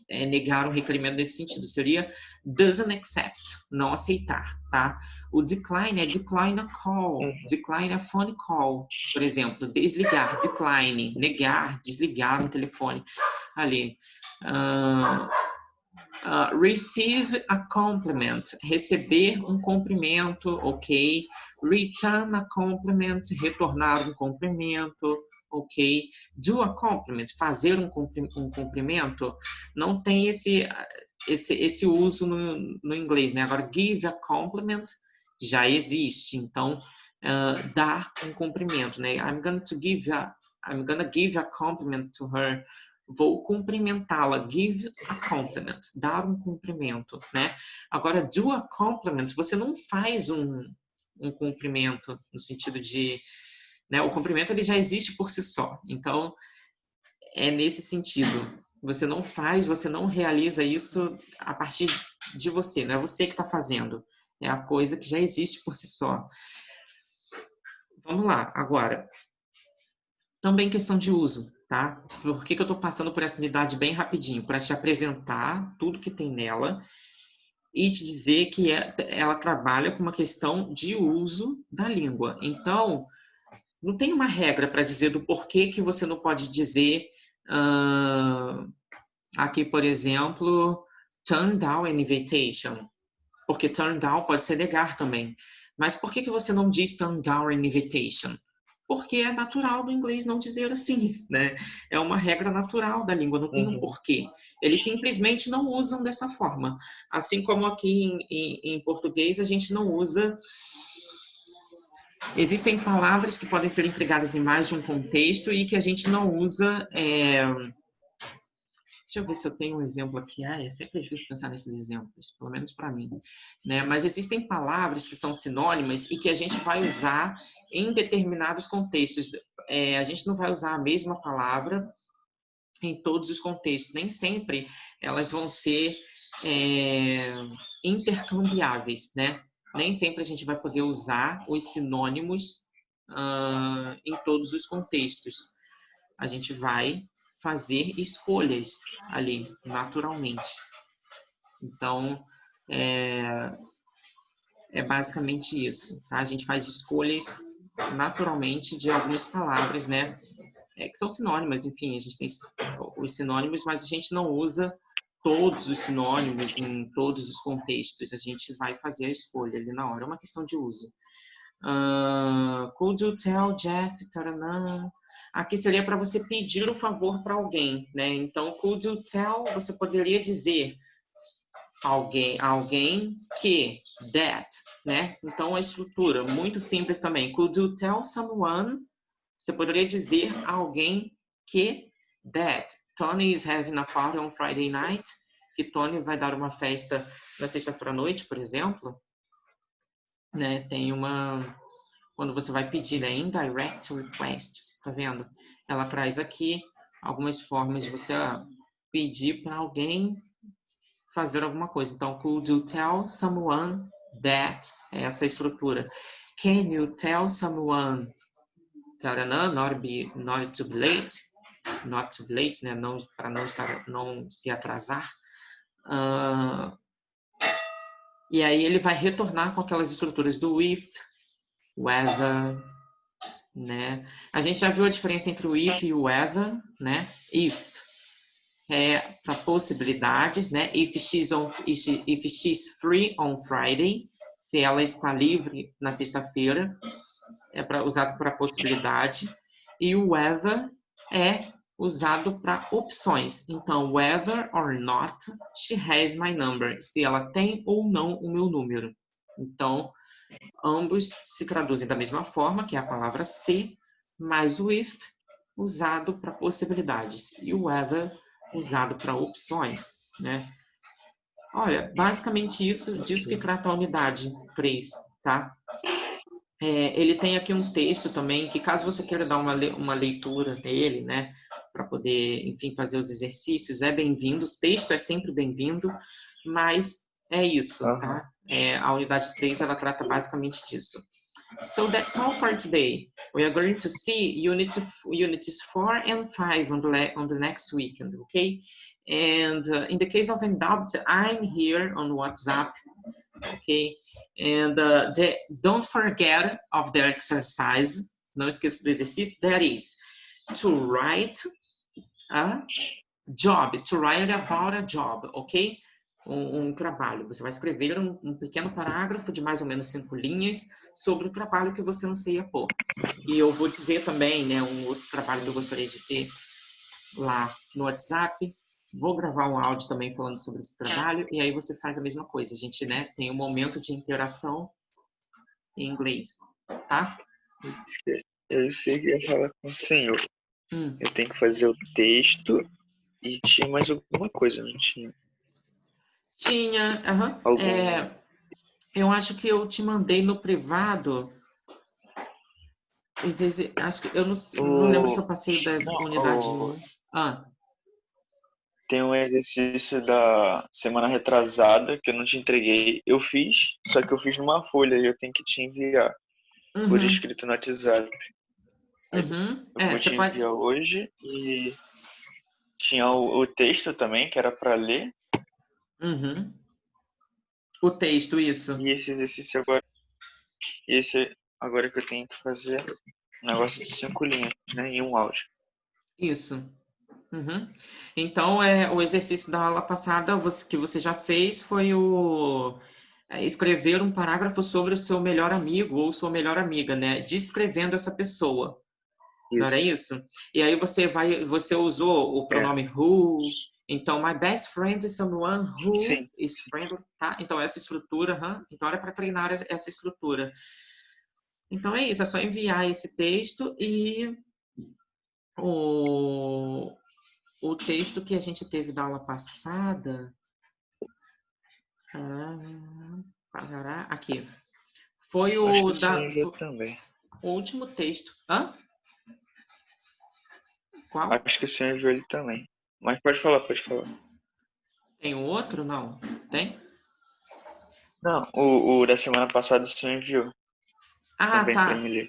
negar um requerimento nesse sentido. Seria doesn't accept, não aceitar, tá? O decline é decline a call, decline a phone call, por exemplo, desligar, decline, negar, desligar um telefone ali. Receive a compliment, receber um cumprimento, ok? Return a compliment, retornar um cumprimento, ok? Do a compliment, fazer um cumprimento, não tem esse uso no inglês, né? Agora, give a compliment já existe, então, dar um cumprimento, né? I'm gonna give a compliment to her. Vou cumprimentá-la. Give a compliment. Dar um cumprimento, né? Agora, do a compliment, você não faz um cumprimento no sentido de... Né, o cumprimento ele já existe por si só. Então, é nesse sentido. Você não faz, você não realiza isso a partir de você. Não é você que está fazendo. É a coisa que já existe por si só. Vamos lá, agora. Também questão de uso, tá? Por que eu estou passando por essa unidade bem rapidinho? Para te apresentar tudo que tem nela e te dizer que ela trabalha com uma questão de uso da língua. Então, não tem uma regra para dizer do porquê que você não pode dizer aqui, por exemplo, turn down an invitation. Porque turn down pode ser negar também. Mas por que você não diz turn down an invitation? Porque é natural do inglês não dizer assim, né? É uma regra natural da língua, não tem um porquê. Eles simplesmente não usam dessa forma. Assim como aqui em português a gente não usa... Existem palavras que podem ser empregadas em mais de um contexto e que a gente não usa... Deixa eu ver se eu tenho um exemplo aqui. É sempre difícil pensar nesses exemplos, pelo menos para mim, né? Mas existem palavras que são sinônimas e que a gente vai usar em determinados contextos. A gente não vai usar a mesma palavra em todos os contextos. Nem sempre elas vão ser intercambiáveis, né? Nem sempre a gente vai poder usar os sinônimos em todos os contextos. A gente vai fazer escolhas ali, naturalmente. Então, é basicamente isso, tá? A gente faz escolhas naturalmente de algumas palavras, né? Que são sinônimas, enfim, a gente tem os sinônimos, mas a gente não usa todos os sinônimos em todos os contextos. A gente vai fazer a escolha ali na hora. É uma questão de uso. Could you tell Jeff? Taranã. Aqui seria para você pedir o favor para alguém, né? Então, could you tell, você poderia dizer alguém que, that, né? Então, a estrutura, muito simples também. Could you tell someone, você poderia dizer a alguém que, that, Tony is having a party on Friday night, que Tony vai dar uma festa na sexta-feira à noite, por exemplo, né? Tem uma... Quando você vai pedir, né? Indirect requests, tá vendo? Ela traz aqui algumas formas de você pedir para alguém fazer alguma coisa. Então, could you tell someone that? É essa estrutura. Can you tell someone? Taranã, not to be late. Not to be late, né? Para não se atrasar. E aí ele vai retornar com aquelas estruturas do with, whether, né? A gente já viu a diferença entre o if e o whether, né? If é para possibilidades, né? If she's free on Friday, se ela está livre na sexta-feira, é usado para possibilidade. E o whether é usado para opções. Então, whether or not she has my number, se ela tem ou não o meu número. Então, ambos se traduzem da mesma forma, que é a palavra se, mais o if usado para possibilidades e o whether usado para opções, né? Olha, basicamente disso que trata a unidade 3, tá? Ele tem aqui um texto também, que caso você queira dar uma leitura dele, né, para poder, enfim, fazer os exercícios, é bem-vindo. O texto é sempre bem-vindo, mas é isso, tá? A unidade 3, ela trata basicamente disso. So that's all for today. We are going to see units 4 and 5 on the next weekend, okay? And in the case of any doubts, I'm here on WhatsApp, okay? And don't forget of the exercise. Não esqueça do exercício. That is to write a job, to write about a job, okay? um trabalho. Você vai escrever um pequeno parágrafo de mais ou menos 5 linhas sobre o trabalho que você anseia por. E eu vou dizer também, né, um outro trabalho que eu gostaria de ter lá no WhatsApp. Vou gravar um áudio também falando sobre esse trabalho, e aí você faz a mesma coisa. A gente, né, tem um momento de interação em inglês, tá? Eu sei que ia falar com o senhor. Eu tenho que fazer o texto e tinha mais alguma coisa, não tinha? Tinha, Algum... eu acho que eu te mandei no privado. Acho que eu não lembro se eu passei da unidade 1. Tem um exercício da semana retrasada que eu não te entreguei. Eu fiz, só que eu fiz numa folha e eu tenho que te enviar por escrito no WhatsApp. Eu vou Você te pode. enviar hoje e tinha o texto também, que era para ler. O texto, isso. E esse exercício agora. Esse agora que eu tenho que fazer um negócio de 5 linhas, né? Em um áudio. Isso. Então, o exercício da aula passada que você já fez foi escrever um parágrafo sobre o seu melhor amigo ou sua melhor amiga, né? Descrevendo essa pessoa. Isso. Não era isso? E aí você usou o pronome who. Então, my best friend is someone who Sim. is friendly, tá? Então, essa estrutura, então era para treinar essa estrutura. Então, é isso, é só enviar esse texto e o texto que a gente teve da aula passada. Aqui. Foi Acho que o o senhor enviou também. o último texto. Hã? Qual? Acho que o senhor enviou ele também. Mas pode falar, pode falar. Tem o outro? Não. Tem? Não, o da semana passada o senhor enviou. Também para Tá. me ler.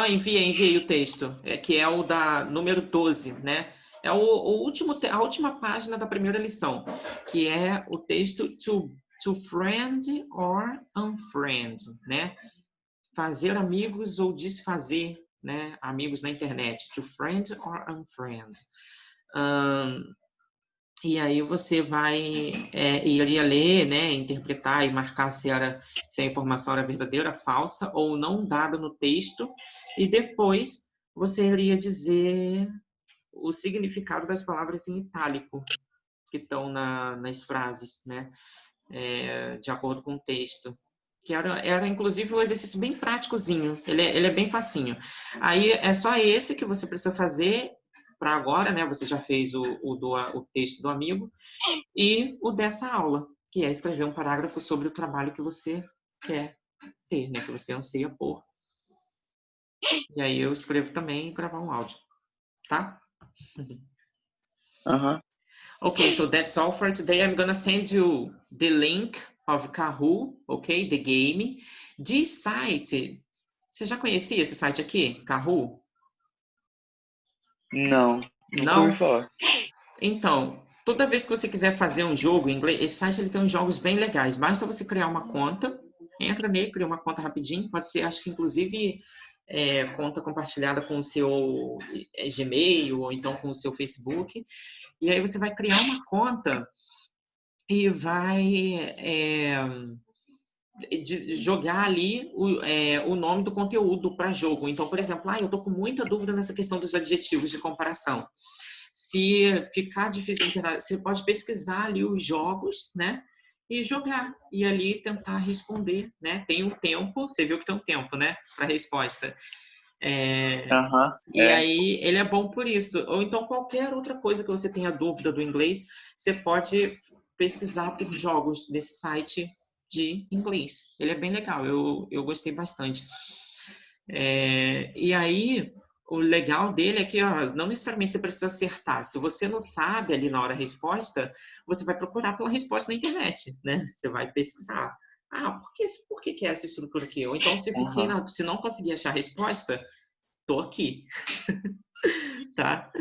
Enviei o texto, que é o da número 12, né? É a última página da primeira lição, que é o texto to friend or unfriend, né? Fazer amigos ou desfazer, né? Amigos na internet, to friend or unfriend. E aí você iria ler, né, interpretar e marcar se a informação era verdadeira, falsa ou não dada no texto, e depois você iria dizer o significado das palavras em itálico que estão nas frases, né, de acordo com o texto. Que era inclusive um exercício bem práticozinho, ele é bem facinho. Aí é só esse que você precisa fazer para agora, né? Você já fez o texto do amigo e o dessa aula, que é escrever um parágrafo sobre o trabalho que você quer ter, né? Que você anseia por. E aí eu escrevo também e gravar um áudio, tá? Okay, so that's all for today. I'm gonna send you the link of Kahoot, okay, the game. This site, você já conhecia esse site aqui, Kahoot? Não, nunca ouvi Não? falar. Então, toda vez que você quiser fazer um jogo em inglês, esse site ele tem uns jogos bem legais. Basta você criar uma conta, entra nele, cria uma conta rapidinho. Pode ser, acho que inclusive, conta compartilhada com o seu Gmail ou então com o seu Facebook. E aí você vai criar uma conta e vai jogar ali o nome do conteúdo para jogo. Então, por exemplo, eu estou com muita dúvida nessa questão dos adjetivos de comparação. Se ficar difícil de entender, você pode pesquisar ali os jogos, né? E jogar. E ali tentar responder, né? Tem um tempo, você viu que tem um tempo, né? Para resposta. E aí ele é bom por isso. Ou então qualquer outra coisa que você tenha dúvida do inglês, você pode pesquisar por jogos desse site de inglês. Ele é bem legal, eu gostei bastante. E aí, o legal dele é que não necessariamente você precisa acertar. Se você não sabe ali na hora a resposta, você vai procurar pela resposta na internet, né? Você vai pesquisar. Por que é essa estrutura aqui? Ou então, se não conseguir achar a resposta, tô aqui. Tá?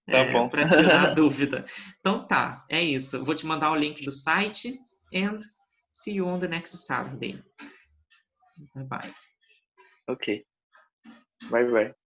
Tá bom. Para tirar a dúvida. Então tá, é isso. Vou te mandar o link do site and see you on the next Saturday. Bye bye. Ok. Bye bye.